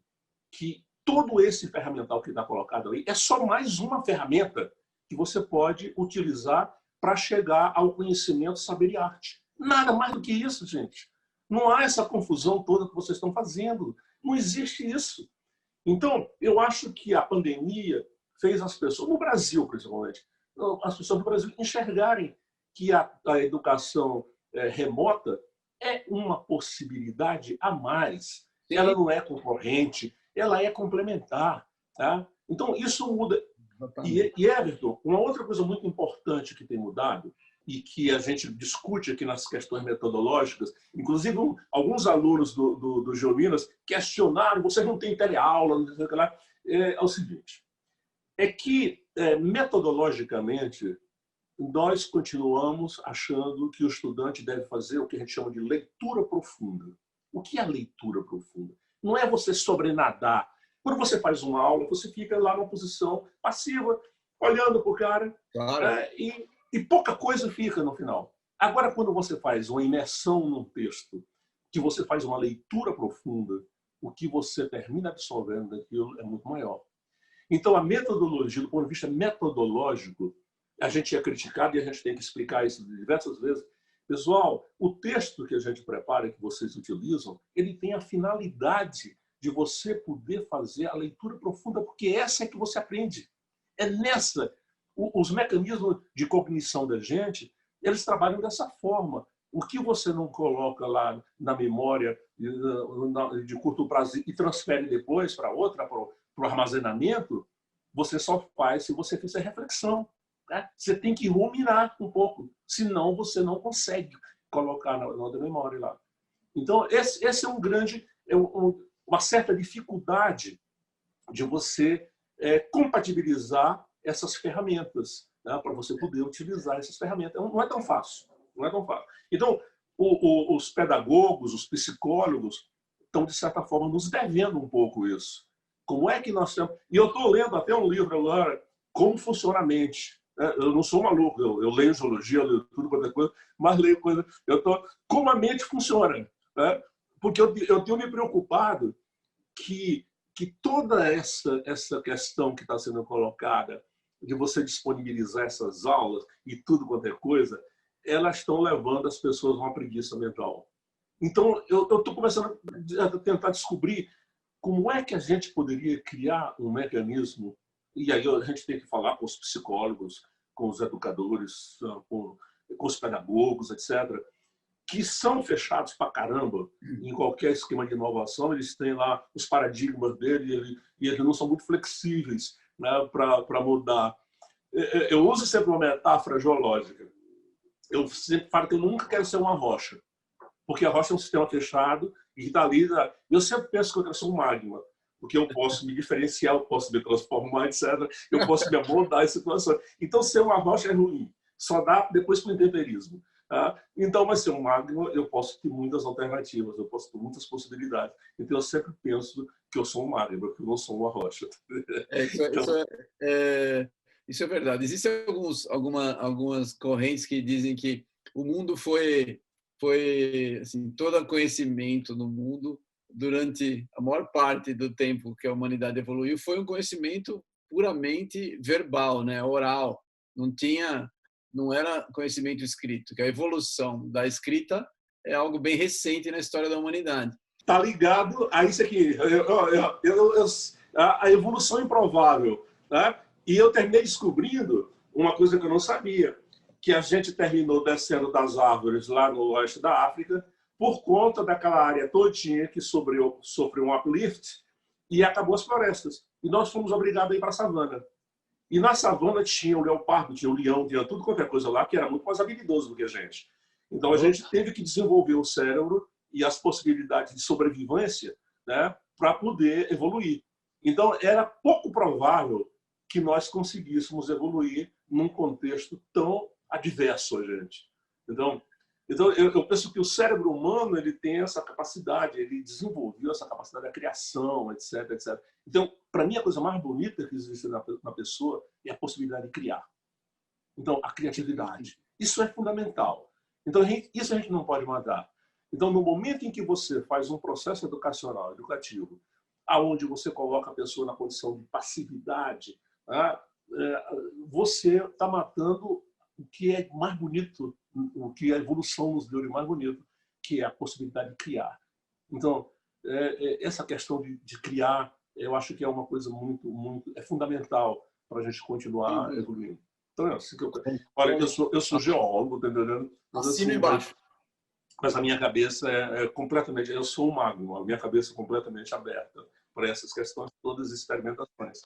que todo esse ferramental que está colocado aí é só mais uma ferramenta que você pode utilizar para chegar ao conhecimento, saber e arte. Nada mais do que isso, gente. Não há essa confusão toda que vocês estão fazendo. Não existe isso. Então, eu acho que a pandemia fez as pessoas, no Brasil principalmente, as pessoas do Brasil enxergarem que a educação remota é uma possibilidade a mais. Sim. Ela não é concorrente, ela é complementar. Tá? Então, isso muda. E, Everton, uma outra coisa muito importante que tem mudado e que a gente discute aqui nas questões metodológicas, inclusive alguns alunos do Geominas questionaram: vocês não têm teleaula, não sei o que lá. É o seguinte, é que metodologicamente nós continuamos achando que o estudante deve fazer o que a gente chama de leitura profunda. O que é leitura profunda? Não é você sobrenadar. Quando você faz uma aula, você fica lá numa posição passiva, olhando para o cara, claro. E pouca coisa fica no final. Agora, quando você faz uma imersão num texto, que você faz uma leitura profunda, o que você termina absorvendo daquilo é muito maior. Então, a metodologia, do ponto de vista metodológico, a gente é criticado e a gente tem que explicar isso diversas vezes. Pessoal, o texto que a gente prepara, que vocês utilizam, ele tem a finalidade de você poder fazer a leitura profunda, porque essa é que você aprende. É nessa. Os mecanismos de cognição da gente, eles trabalham dessa forma. O que você não coloca lá na memória de curto prazo e transfere depois para outra, para o armazenamento, você só faz se você fizer reflexão. Né? Você tem que ruminar um pouco, senão você não consegue colocar na outra memória lá. Então, esse é um grande... uma certa dificuldade de você compatibilizar essas ferramentas, né, para você poder utilizar essas ferramentas. Não é tão fácil. Não é tão fácil. Então, os pedagogos, os psicólogos, estão, de certa forma, nos devendo um pouco isso. Como é que nós temos... E eu estou lendo até um livro agora, Como Funciona a Mente. Eu não sou maluco, eu leio zoologia, eu leio tudo quanto é coisa, mas leio coisa... Como a mente funciona. Né? Porque eu tenho me preocupado que toda essa questão que está sendo colocada de você disponibilizar essas aulas e tudo quanto é coisa, elas estão levando as pessoas a uma preguiça mental. Então, eu estou começando a tentar descobrir como é que a gente poderia criar um mecanismo, e aí a gente tem que falar com os psicólogos, com os educadores, com os pedagogos, etc., que são fechados pra caramba em qualquer esquema de inovação. Eles têm lá os paradigmas dele e eles não são muito flexíveis, né, para mudar. Eu uso sempre uma metáfora geológica. Eu sempre falo que eu nunca quero ser uma rocha, porque a rocha é um sistema fechado e dali eu sempre penso que eu quero ser um magma, porque eu posso me diferenciar, eu posso me transformar, etc. Eu posso me amoldar em situações. Então, ser uma rocha é ruim. Só dá depois para o intemperismo. Então, mas ser um magma, eu posso ter muitas alternativas, eu posso ter muitas possibilidades. Então, eu sempre penso que eu sou um magma, que eu não sou uma rocha. Isso é verdade. Existem algumas correntes que dizem que o mundo foi assim, todo conhecimento no mundo, durante a maior parte do tempo que a humanidade evoluiu, foi um conhecimento puramente verbal, né? Oral. Não tinha não era conhecimento escrito, que a evolução da escrita é algo bem recente na história da humanidade. Tá ligado a isso aqui. A evolução improvável. Né? E eu terminei descobrindo uma coisa que eu não sabia, que a gente terminou descendo das árvores lá no oeste da África por conta daquela área todinha que sofreu um uplift e acabou as florestas. E nós fomos obrigados a ir para a savana. E na savana tinha o leopardo, tinha o leão, tinha tudo qualquer coisa lá, que era muito mais habilidoso do que a gente. Então a gente teve que desenvolver o cérebro e as possibilidades de sobrevivência, né, para poder evoluir. Então era pouco provável que nós conseguíssemos evoluir num contexto tão adverso a gente. Então eu penso que o cérebro humano ele tem essa capacidade, ele desenvolveu essa capacidade da criação, etc, etc. Então, para mim, a coisa mais bonita que existe na pessoa é a possibilidade de criar. Então, a criatividade. Isso é fundamental. Então, isso a gente não pode matar. Então, no momento em que você faz um processo educacional, educativo, aonde você coloca a pessoa na condição de passividade, né, você está matando o que é mais bonito, o que a evolução nos deu de mais bonito, que é a possibilidade de criar. Então, essa questão de criar, eu acho que é uma coisa é fundamental para a gente continuar evoluindo. Então, é assim que olha, eu sou geólogo, tá entendendo? Mas, assim, embaixo. Mas a minha cabeça é completamente... Eu sou um mago, a minha cabeça é completamente aberta para essas questões, todas as experimentações.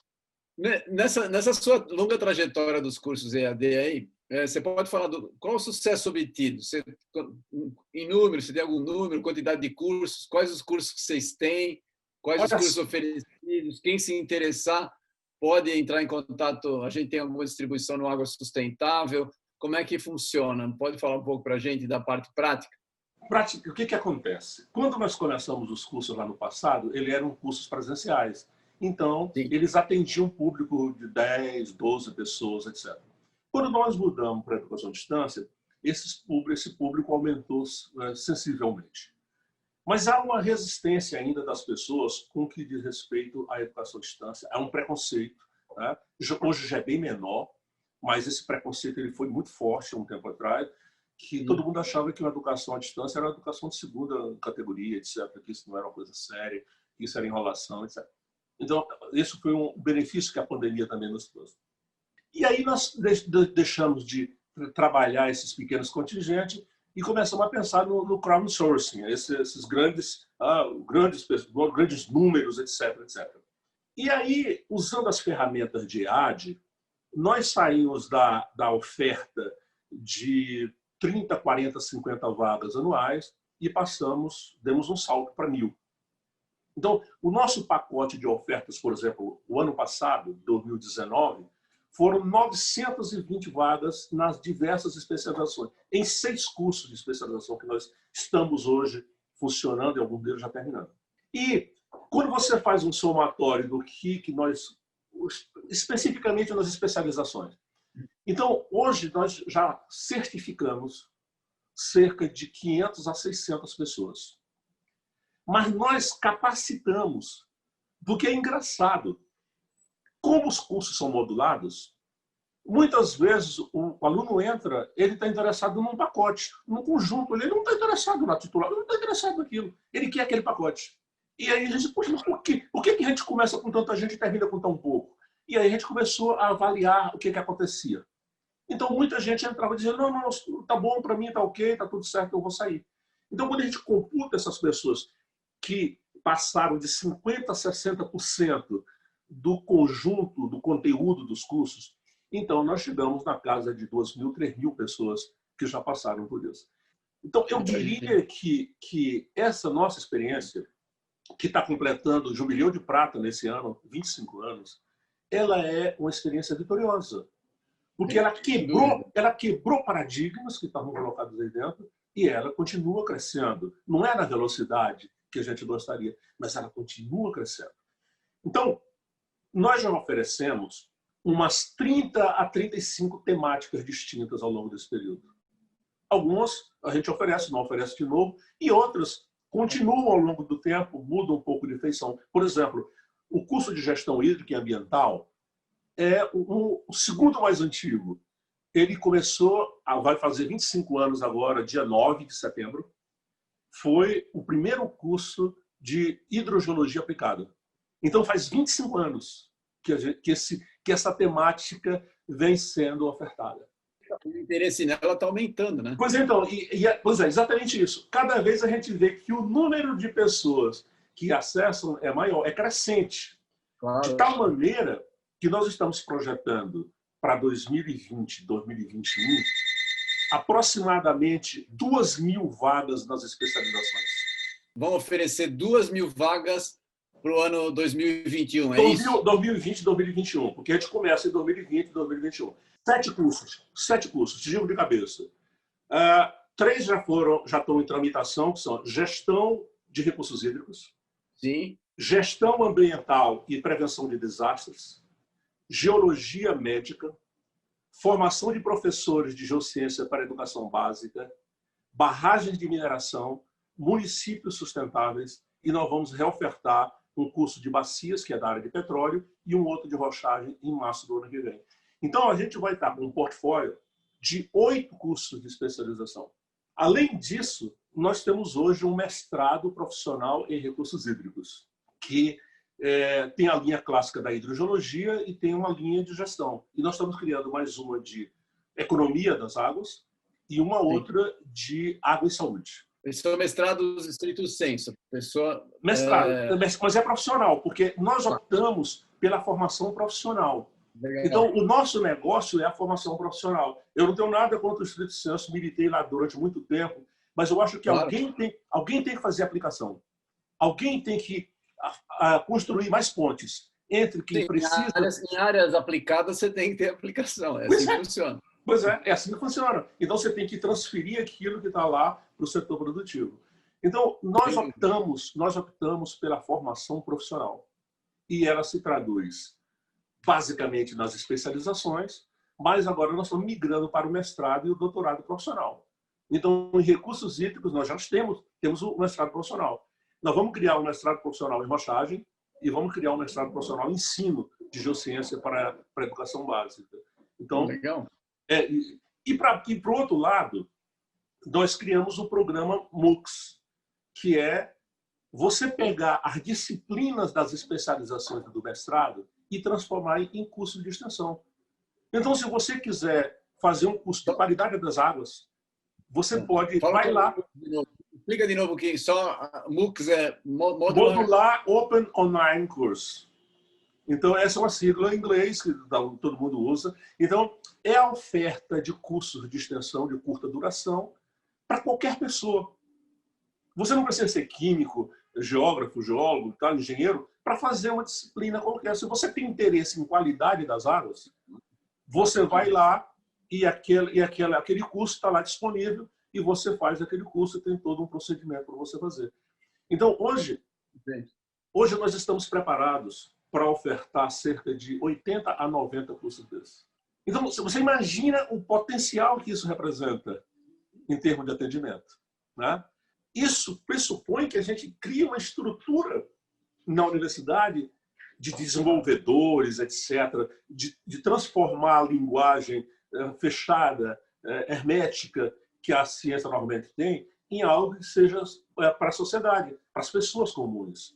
Nessa sua longa trajetória dos cursos EAD aí, você pode falar qual o sucesso obtido? Em número, você tem algum número, quantidade de cursos, quais os cursos que vocês têm, quais os cursos oferecidos, quem se interessar pode entrar em contato, a gente tem alguma distribuição no Água Sustentável, como é que funciona? Pode falar um pouco para a gente da parte prática? Prática, o que acontece? Quando nós começamos os cursos lá no passado, eles eram cursos presenciais. Então, sim, eles atendiam um público de 10, 12 pessoas, etc. Quando nós mudamos para a educação à distância, esse público aumentou sensivelmente. Mas há uma resistência ainda das pessoas com o que diz respeito à educação à distância. Há um preconceito. Né? Hoje já é bem menor, mas esse preconceito ele foi muito forte há um tempo atrás, que todo mundo achava que a educação à distância era uma educação de segunda categoria, etc., que isso não era uma coisa séria, que isso era enrolação, etc. Então, isso foi um benefício que a pandemia também nos trouxe. E aí nós deixamos de trabalhar esses pequenos contingentes e começamos a pensar no crowdsourcing, esses grandes números, etc, etc. E aí, usando as ferramentas de EAD, nós saímos da oferta de 30, 40, 50 vagas anuais e demos um salto para 1.000. Então, o nosso pacote de ofertas, por exemplo, o ano passado, 2019, foram 920 vagas nas diversas especializações, em 6 cursos de especialização que nós estamos hoje funcionando e alguns deles já terminando. E quando você faz um somatório do que nós, especificamente nas especializações, então, hoje nós já certificamos cerca de 500 a 600 pessoas. Mas nós capacitamos, porque é engraçado. Como os cursos são modulados, muitas vezes o aluno entra, ele está interessado num pacote, num conjunto, ele não está interessado na titular, ele não está interessado naquilo, ele quer aquele pacote. E aí a gente, poxa, mas por que a gente começa com tanta gente e termina com tão pouco? E aí a gente começou a avaliar o que acontecia. Então muita gente entrava dizendo, não, tá bom para mim, tá ok, tá tudo certo, eu vou sair. Então quando a gente computa essas pessoas que passaram de 50% a 60% do conjunto, do conteúdo dos cursos, então nós chegamos na casa de 2.000, 3.000 pessoas que já passaram por isso. Então eu diria que essa nossa experiência, que está completando o Jubileu de Prata nesse ano, 25 anos, ela é uma experiência vitoriosa. Porque ela quebrou paradigmas que estavam colocados aí dentro e ela continua crescendo. Não é na velocidade que a gente gostaria, mas ela continua crescendo. Então, nós já oferecemos umas 30 a 35 temáticas distintas ao longo desse período. Algumas a gente oferece, não oferece de novo, e outras continuam ao longo do tempo, mudam um pouco de feição. Por exemplo, o curso de gestão hídrica e ambiental é o segundo mais antigo. ele começou, vai fazer 25 anos agora, dia 9 de setembro. Foi o primeiro curso de hidrogeologia aplicada. Então, faz 25 anos que essa temática vem sendo ofertada. O interesse nela está aumentando, né? Pois é, então, pois é, exatamente isso. Cada vez a gente vê que o número de pessoas que acessam é maior, é crescente. Claro. De tal maneira que nós estamos projetando para 2020, 2021, aproximadamente 2.000 vagas nas especializações. Vão oferecer 2.000 vagas para o ano 2021, é isso? 2020 e 2021, porque a gente começa em 2020 e 2021. 7 cursos, te digo de cabeça. 3 já estão em tramitação, que são gestão de recursos hídricos, sim, gestão ambiental e prevenção de desastres, geologia médica, formação de professores de geociência para educação básica, barragens de mineração, municípios sustentáveis, e nós vamos reofertar um curso de bacias, que é da área de petróleo, e um outro de rochagem em março do ano que vem. Então, a gente vai estar com um portfólio de 8 cursos de especialização. Além disso, nós temos hoje um mestrado profissional em recursos hídricos, que tem a linha clássica da hidrogeologia e tem uma linha de gestão. E nós estamos criando mais uma de economia das águas e uma outra de água e saúde. Esse é o mestrado do estrito sensu. Mestrado, mas é profissional, porque nós optamos pela formação profissional. Legal. Então, o nosso negócio é a formação profissional. Eu não tenho nada contra o estrito sensu, militei lá durante muito tempo, mas eu acho que claro, alguém tem que fazer aplicação. Alguém tem que construir mais pontes entre quem precisa... Em áreas aplicadas, você tem que ter aplicação. É assim que funciona. Pois é assim que funciona. Então, você tem que transferir aquilo que está lá para o setor produtivo. Então, nós optamos pela formação profissional. E ela se traduz basicamente nas especializações, mas agora nós estamos migrando para o mestrado e o doutorado profissional. Então, em recursos hídricos, nós já temos o mestrado profissional. Nós vamos criar um mestrado profissional em rochagem e vamos criar um mestrado profissional em ensino de geociência para a educação básica. Então, legal. E para o outro lado, nós criamos o programa MOOCs, que é você pegar as disciplinas das especializações do mestrado e transformar em curso de extensão. Então, se você quiser fazer um curso de qualidade das águas, você pode... Vai lá. Explica de novo que só MOOCs é Modular Open Online Course. Então, essa é uma sigla em inglês que todo mundo usa. Então, é a oferta de cursos de extensão de curta duração para qualquer pessoa. Você não precisa ser químico, geógrafo, geólogo, engenheiro, para fazer uma disciplina qualquer. Se você tem interesse em qualidade das águas, você vai lá e aquele curso está lá disponível e você faz aquele curso e tem todo um procedimento para você fazer. Então, hoje nós estamos preparados para ofertar cerca de 80 a 90 cursos desses. Então, você imagina o potencial que isso representa em termos de atendimento, né? Isso pressupõe que a gente cria uma estrutura na universidade de desenvolvedores, etc., de transformar a linguagem fechada, hermética, que a ciência normalmente tem, em algo que seja para a sociedade, para as pessoas comuns.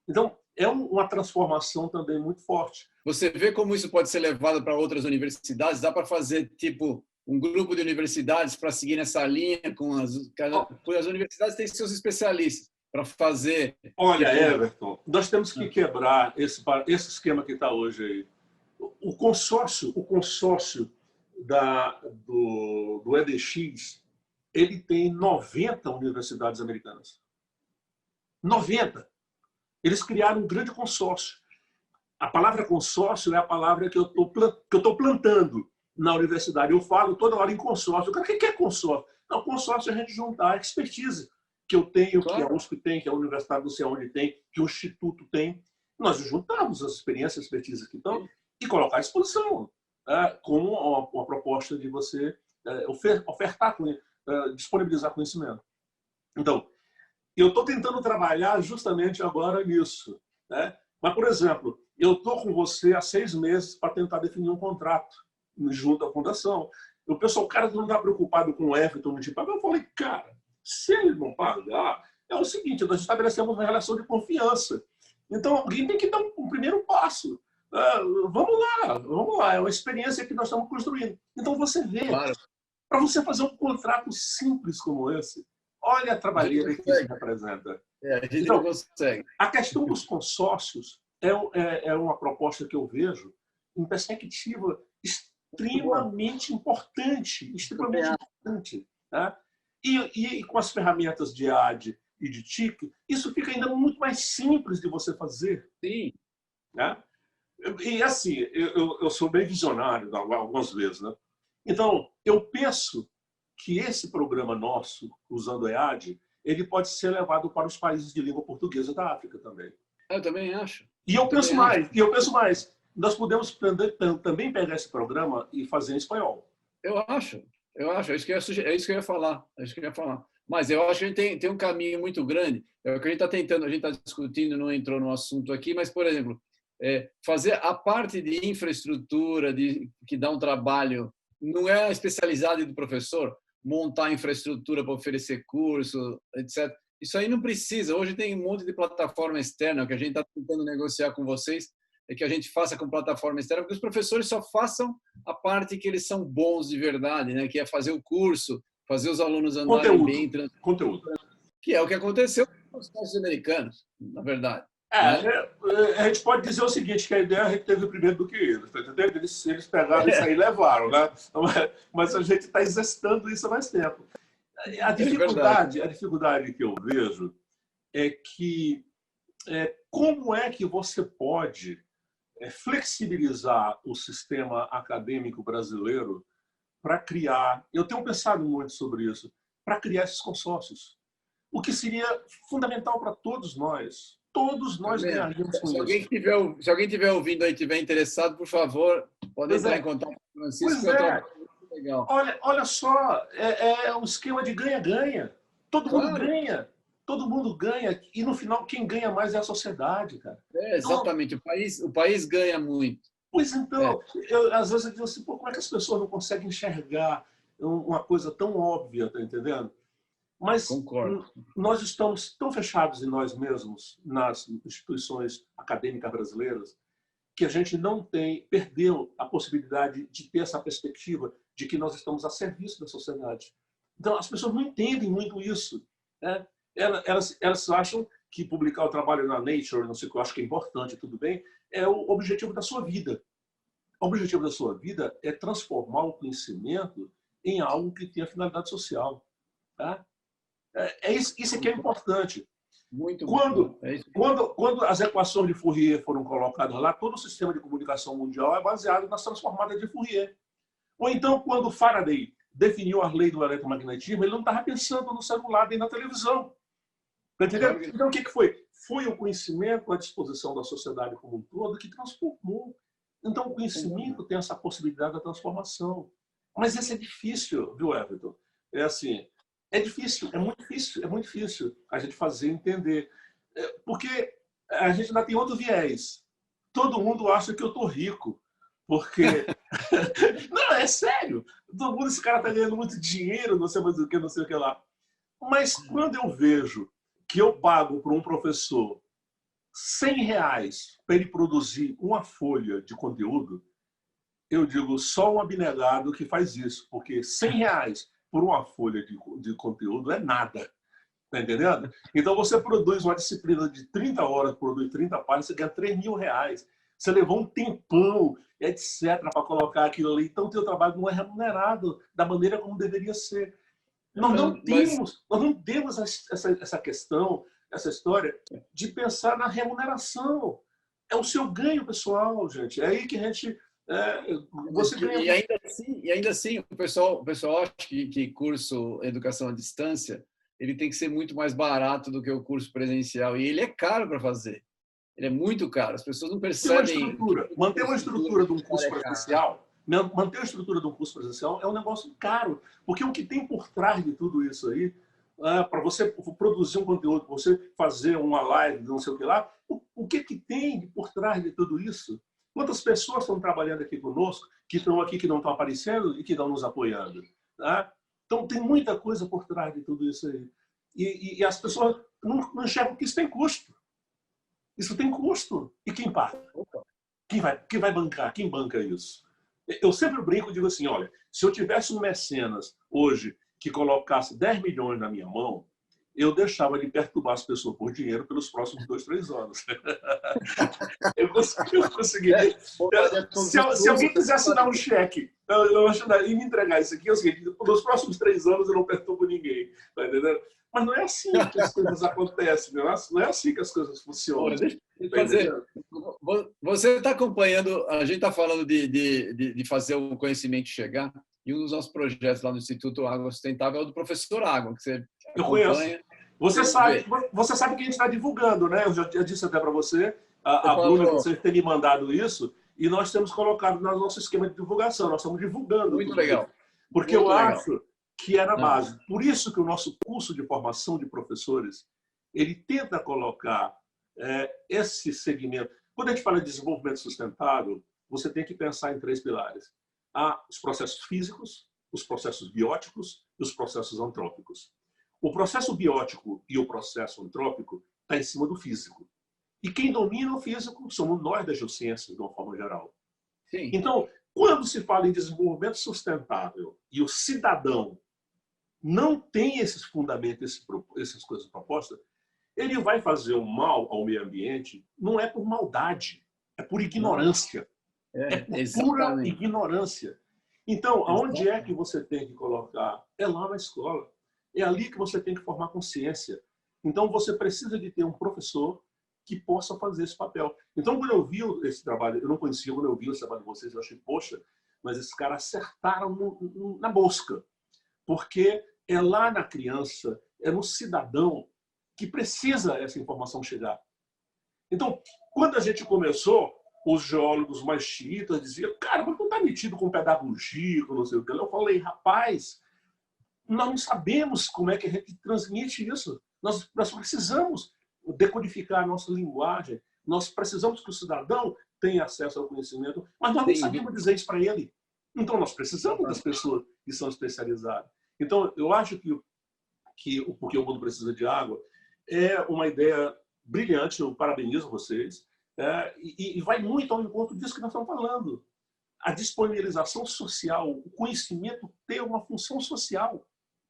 Então, é uma transformação também muito forte. Você vê como isso pode ser levado para outras universidades? Dá para fazer, tipo, um grupo de universidades para seguir nessa linha? As universidades têm seus especialistas para fazer... Olha, Everton, nós temos que quebrar esse esquema que está hoje aí. O consórcio do EDX, ele tem 90 universidades americanas. 90! Eles criaram um grande consórcio. A palavra consórcio é a palavra que eu estou plantando na universidade. Eu falo toda hora em consórcio. O que é consórcio? Não, consórcio é a gente juntar a expertise que eu tenho, claro, que a USP tem, que a Universidade não sei onde tem, que o Instituto tem. Nós juntamos as experiências, as expertises que estão e colocar à disposição como uma proposta de você ofertar, disponibilizar conhecimento. Então, eu estou tentando trabalhar justamente agora nisso, né? Mas, por exemplo, eu estou com você há 6 meses para tentar definir um contrato junto à fundação. O pessoal, o cara não está preocupado com o Everton no tipo. Eu falei, cara, se ele não pagar, é o seguinte, nós estabelecemos uma relação de confiança. Então, alguém tem que dar um primeiro passo. Vamos lá, é uma experiência que nós estamos construindo. Então, você vê, Claro. para você fazer um contrato simples como esse, olha a trabalheira que isso representa. A gente então, não consegue. A questão dos consórcios é uma proposta que eu vejo em perspectiva extremamente importante. Extremamente importante. Tá? E com as ferramentas de AD e de TIC, isso fica ainda muito mais simples de você fazer. Sim. Né? E assim, eu sou bem visionário algumas vezes. Né? Então, eu penso que esse programa nosso, usando o EAD, ele pode ser levado para os países de língua portuguesa da África também. Eu também acho. E eu penso mais. Nós podemos também pegar esse programa e fazer em espanhol. Eu acho. É isso que eu ia falar. Mas eu acho que a gente tem um caminho muito grande. É o que a gente está tentando, a gente está discutindo, não entrou no assunto aqui, mas, por exemplo, fazer a parte de infraestrutura que dá um trabalho, não é a especialidade do professor, montar infraestrutura para oferecer curso, etc. Isso aí não precisa. Hoje tem um monte de plataforma externa que a gente está tentando negociar com vocês, é que a gente faça com plataforma externa, porque os professores só façam a parte que eles são bons de verdade, né? Que é fazer o curso, fazer os alunos andarem bem. Conteúdo. Que é o que aconteceu com os nossos americanos, na verdade. A gente pode dizer o seguinte, que a ideia a gente teve primeiro do que eles. Tá entendendo? Eles pegaram isso aí e levaram. Né? Mas a gente está exercitando isso há mais tempo. A dificuldade que eu vejo é que como é que você pode flexibilizar o sistema acadêmico brasileiro para criar, eu tenho pensado muito sobre isso, para criar esses consórcios. O que seria fundamental para todos nós. Todos nós ganharíamos com isso. Se alguém estiver ouvindo aí e estiver interessado, por favor, pode entrar em contato com o Francisco. Legal. Olha só, é um esquema de ganha-ganha. Todo mundo ganha. Todo mundo ganha. E, no final, quem ganha mais é a sociedade, cara. Exatamente. O país ganha muito. Pois então, às vezes eu digo assim, como é que as pessoas não conseguem enxergar uma coisa tão óbvia, tá entendendo? Mas concordo. Nós estamos tão fechados em nós mesmos, nas instituições acadêmicas brasileiras, que a gente perdeu a possibilidade de ter essa perspectiva de que nós estamos a serviço da sociedade. Então, as pessoas não entendem muito isso. Né? Elas acham que publicar o trabalho na Nature, não sei o que eu acho que é importante, tudo bem, é o objetivo da sua vida. O objetivo da sua vida é transformar o conhecimento em algo que tenha finalidade social. Tá? Isso que é importante. Muito quando as equações de Fourier foram colocadas lá, todo o sistema de comunicação mundial é baseado nas transformadas de Fourier. Ou então, quando Faraday definiu as leis do eletromagnetismo, ele não estava pensando no celular nem na televisão. Tá entendendo? Então, o que foi? Foi o conhecimento à disposição da sociedade como um todo que transformou. Então, o conhecimento tem essa possibilidade da transformação. Mas isso é difícil, viu, Everton? É difícil, é muito difícil a gente fazer entender. Porque a gente ainda tem outro viés. Todo mundo acha que eu estou rico. Porque... Não, é sério. Todo mundo, esse cara está ganhando muito dinheiro, não sei mais o que, não sei o que lá. Mas quando eu vejo que eu pago para um professor R$100 para ele produzir uma folha de conteúdo, eu digo, só um abnegado que faz isso. Porque R$100 por uma folha de conteúdo é nada. Está entendendo? Então, você produz uma disciplina de 30 horas, produz 30 páginas, você ganha R$3.000. Você levou um tempão, etc., para colocar aquilo ali. Então, o teu trabalho não é remunerado da maneira como deveria ser. Nós não temos essa questão, essa história de pensar na remuneração. É o seu ganho pessoal, gente. É aí que a gente... você ganha... E ainda assim, o pessoal acha que curso educação à distância ele tem que ser muito mais barato do que o curso presencial. E ele é caro para fazer. Ele é muito caro. As pessoas não percebem... Manter uma estrutura de um curso presencial... Manter a estrutura de um curso presencial é um negócio caro. Porque o que tem por trás de tudo isso aí, para você produzir um conteúdo, para você fazer uma live, não sei o que lá, o que tem por trás de tudo isso? Quantas pessoas estão trabalhando aqui conosco, que estão aqui, que não estão aparecendo e que estão nos apoiando? Tá? Então, tem muita coisa por trás de tudo isso aí. E as pessoas não enxergam que isso tem custo. Isso tem custo. E quem paga? Quem vai bancar? Quem banca isso? Eu sempre brinco e digo assim, olha, se eu tivesse um mecenas hoje que colocasse 10 milhões na minha mão, eu deixava de perturbar as pessoas por dinheiro pelos próximos 2, 3 anos. Eu conseguiria. Se alguém quiser assinar um cheque e me entregar isso aqui, é o seguinte, nos próximos 3 anos eu não perturbo ninguém. Tá entendendo? Mas não é assim que as coisas acontecem, não é assim que as coisas funcionam. Você está acompanhando, a gente está falando de fazer o conhecimento chegar, e um dos nossos projetos lá no Instituto Água Sustentável é o do Professor Água, que você eu acompanha. Conheço. Você sabe que a gente está divulgando, né? Eu já disse até para você, a Bruna, você tem me mandado isso, e nós temos colocado no nosso esquema de divulgação, nós estamos divulgando. Muito legal. Porque eu acho que é na base. Por isso que o nosso curso de formação de professores, ele tenta colocar esse segmento. Quando a gente fala de desenvolvimento sustentável, você tem que pensar em 3 pilares. Há os processos físicos, os processos bióticos e os processos antrópicos. O processo biótico e o processo antrópico está em cima do físico. E quem domina o físico somos nós das geociências, de uma forma geral. Sim. Então, quando se fala em desenvolvimento sustentável e o cidadão não tem esses fundamentos, essas coisas propostas, ele vai fazer um mal ao meio ambiente, não é por maldade, é por ignorância. É por pura ignorância. Então, aonde é que você tem que colocar? É lá na escola. É ali que você tem que formar consciência. Então, você precisa de ter um professor que possa fazer esse papel. Então, quando eu vi esse trabalho, eu não conhecia, quando eu vi esse trabalho de vocês, eu achei, poxa, mas esses caras acertaram na mosca. Porque é lá na criança, é no cidadão que precisa essa informação chegar. Então, quando a gente começou, os geólogos mais xiitas diziam, cara, mas não está metido com pedagogia, com não sei o que. Eu falei, rapaz, nós não sabemos como é que a gente transmite isso. Nós precisamos decodificar a nossa linguagem, nós precisamos que o cidadão tenha acesso ao conhecimento, mas nós não sabemos dizer isso para ele. Então, nós precisamos das pessoas que são especializadas. Então, eu acho que o Porque o Mundo Precisa de Água é uma ideia brilhante, eu parabenizo vocês, e vai muito ao encontro disso que nós estamos falando. A disponibilização social, o conhecimento ter uma função social.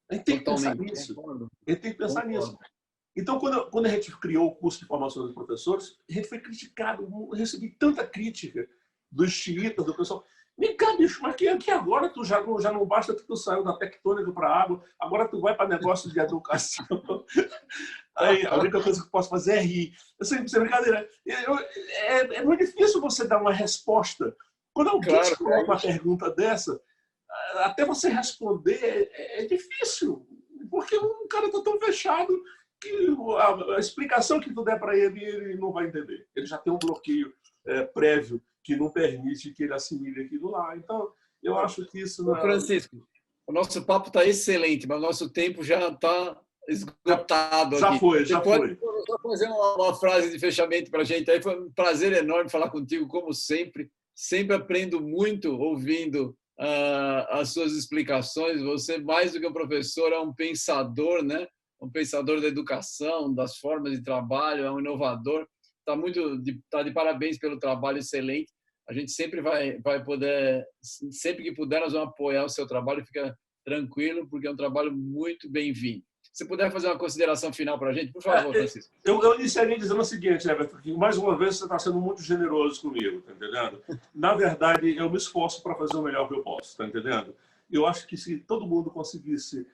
A gente tem que pensar nisso. A gente tem que pensar nisso. Então, quando a gente criou o curso de formação dos professores, a gente foi criticado, eu recebi tanta crítica dos xiitas, do pessoal. Me cá, bicho, mas que agora tu já não basta que tu saiu da tectônica para a água, agora tu vai para negócio de educação. Aí, a única coisa que eu posso fazer é rir. Sem brincadeira. É muito difícil você dar uma resposta. Quando alguém te coloca uma pergunta dessa, até você responder é difícil, porque o cara está tão fechado que a explicação que tu der para ele, ele não vai entender. Ele já tem um bloqueio prévio que não permite que ele assimile aquilo lá. Então, eu acho que isso não é... Francisco, o nosso papo está excelente, mas o nosso tempo já está esgotado. Já aqui. foi. Pode só fazer uma frase de fechamento para a gente aí? Foi um prazer enorme falar contigo, como sempre. Sempre aprendo muito ouvindo as suas explicações. Você, mais do que um professor, é um pensador, né? Um pensador da educação, das formas de trabalho, é um inovador. Tá de parabéns pelo trabalho excelente. A gente sempre vai poder, sempre que puder, nós vamos apoiar o seu trabalho. Fica tranquilo, porque é um trabalho muito bem-vindo. Se puder fazer uma consideração final para a gente, por favor, Francisco. Eu iniciaria dizendo o seguinte, Everton, que mais uma vez você está sendo muito generoso comigo, tá entendendo? Na verdade, eu me esforço para fazer o melhor que eu posso, tá entendendo? Eu acho que se todo mundo conseguisse,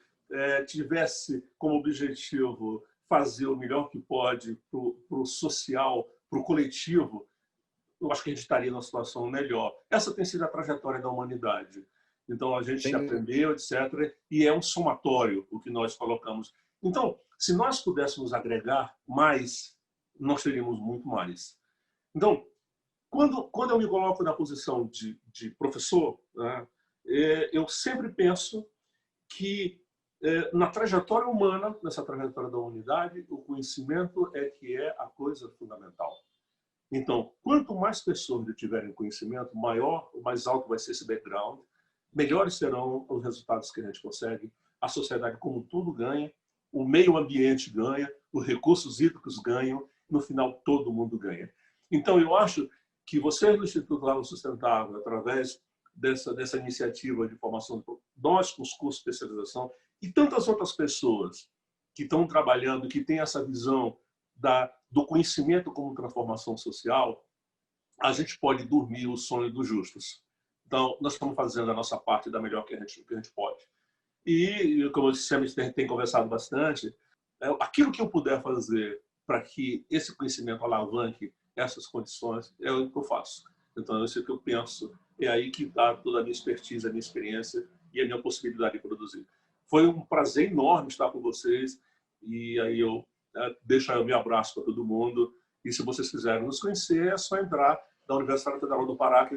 tivesse como objetivo fazer o melhor que pode para o social, para o coletivo, eu acho que a gente estaria numa situação melhor. Essa tem sido a trajetória da humanidade. Então, a gente aprendeu, etc. E é um somatório o que nós colocamos. Então, se nós pudéssemos agregar mais, nós teríamos muito mais. Então, quando eu me coloco na posição de professor, né, eu sempre penso que na trajetória humana, nessa trajetória da humanidade, o conhecimento é que é a coisa fundamental. Então, quanto mais pessoas tiverem conhecimento, maior, mais alto vai ser esse background, melhores serão os resultados que a gente consegue, a sociedade como um todo ganha, o meio ambiente ganha, os recursos hídricos ganham, no final todo mundo ganha. Então, eu acho que vocês do Instituto Água Sustentável, através dessa iniciativa de formação, nós com os cursos de especialização e tantas outras pessoas que estão trabalhando, que têm essa visão do conhecimento como transformação social, a gente pode dormir o sonho dos justos. Então, nós estamos fazendo a nossa parte da melhor que a gente pode. E, como eu disse, a gente tem conversado bastante, aquilo que eu puder fazer para que esse conhecimento alavanque essas condições, é o que eu faço. Então, é isso que eu penso. É aí que está toda a minha expertise, a minha experiência e a minha possibilidade de produzir. Foi um prazer enorme estar com vocês. E aí eu deixo o meu abraço para todo mundo. E se vocês quiserem nos conhecer, é só entrar na Universidade Federal do Pará que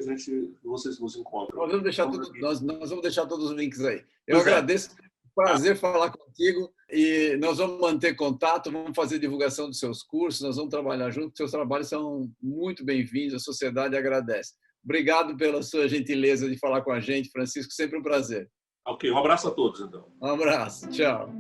vocês nos encontram. Nós vamos deixar todos os links aí. Eu agradeço. Prazer falar contigo e nós vamos manter contato, vamos fazer divulgação dos seus cursos, nós vamos trabalhar juntos, seus trabalhos são muito bem-vindos, a sociedade agradece. Obrigado pela sua gentileza de falar com a gente, Francisco, sempre um prazer. Ok, um abraço a todos, então. Um abraço, tchau.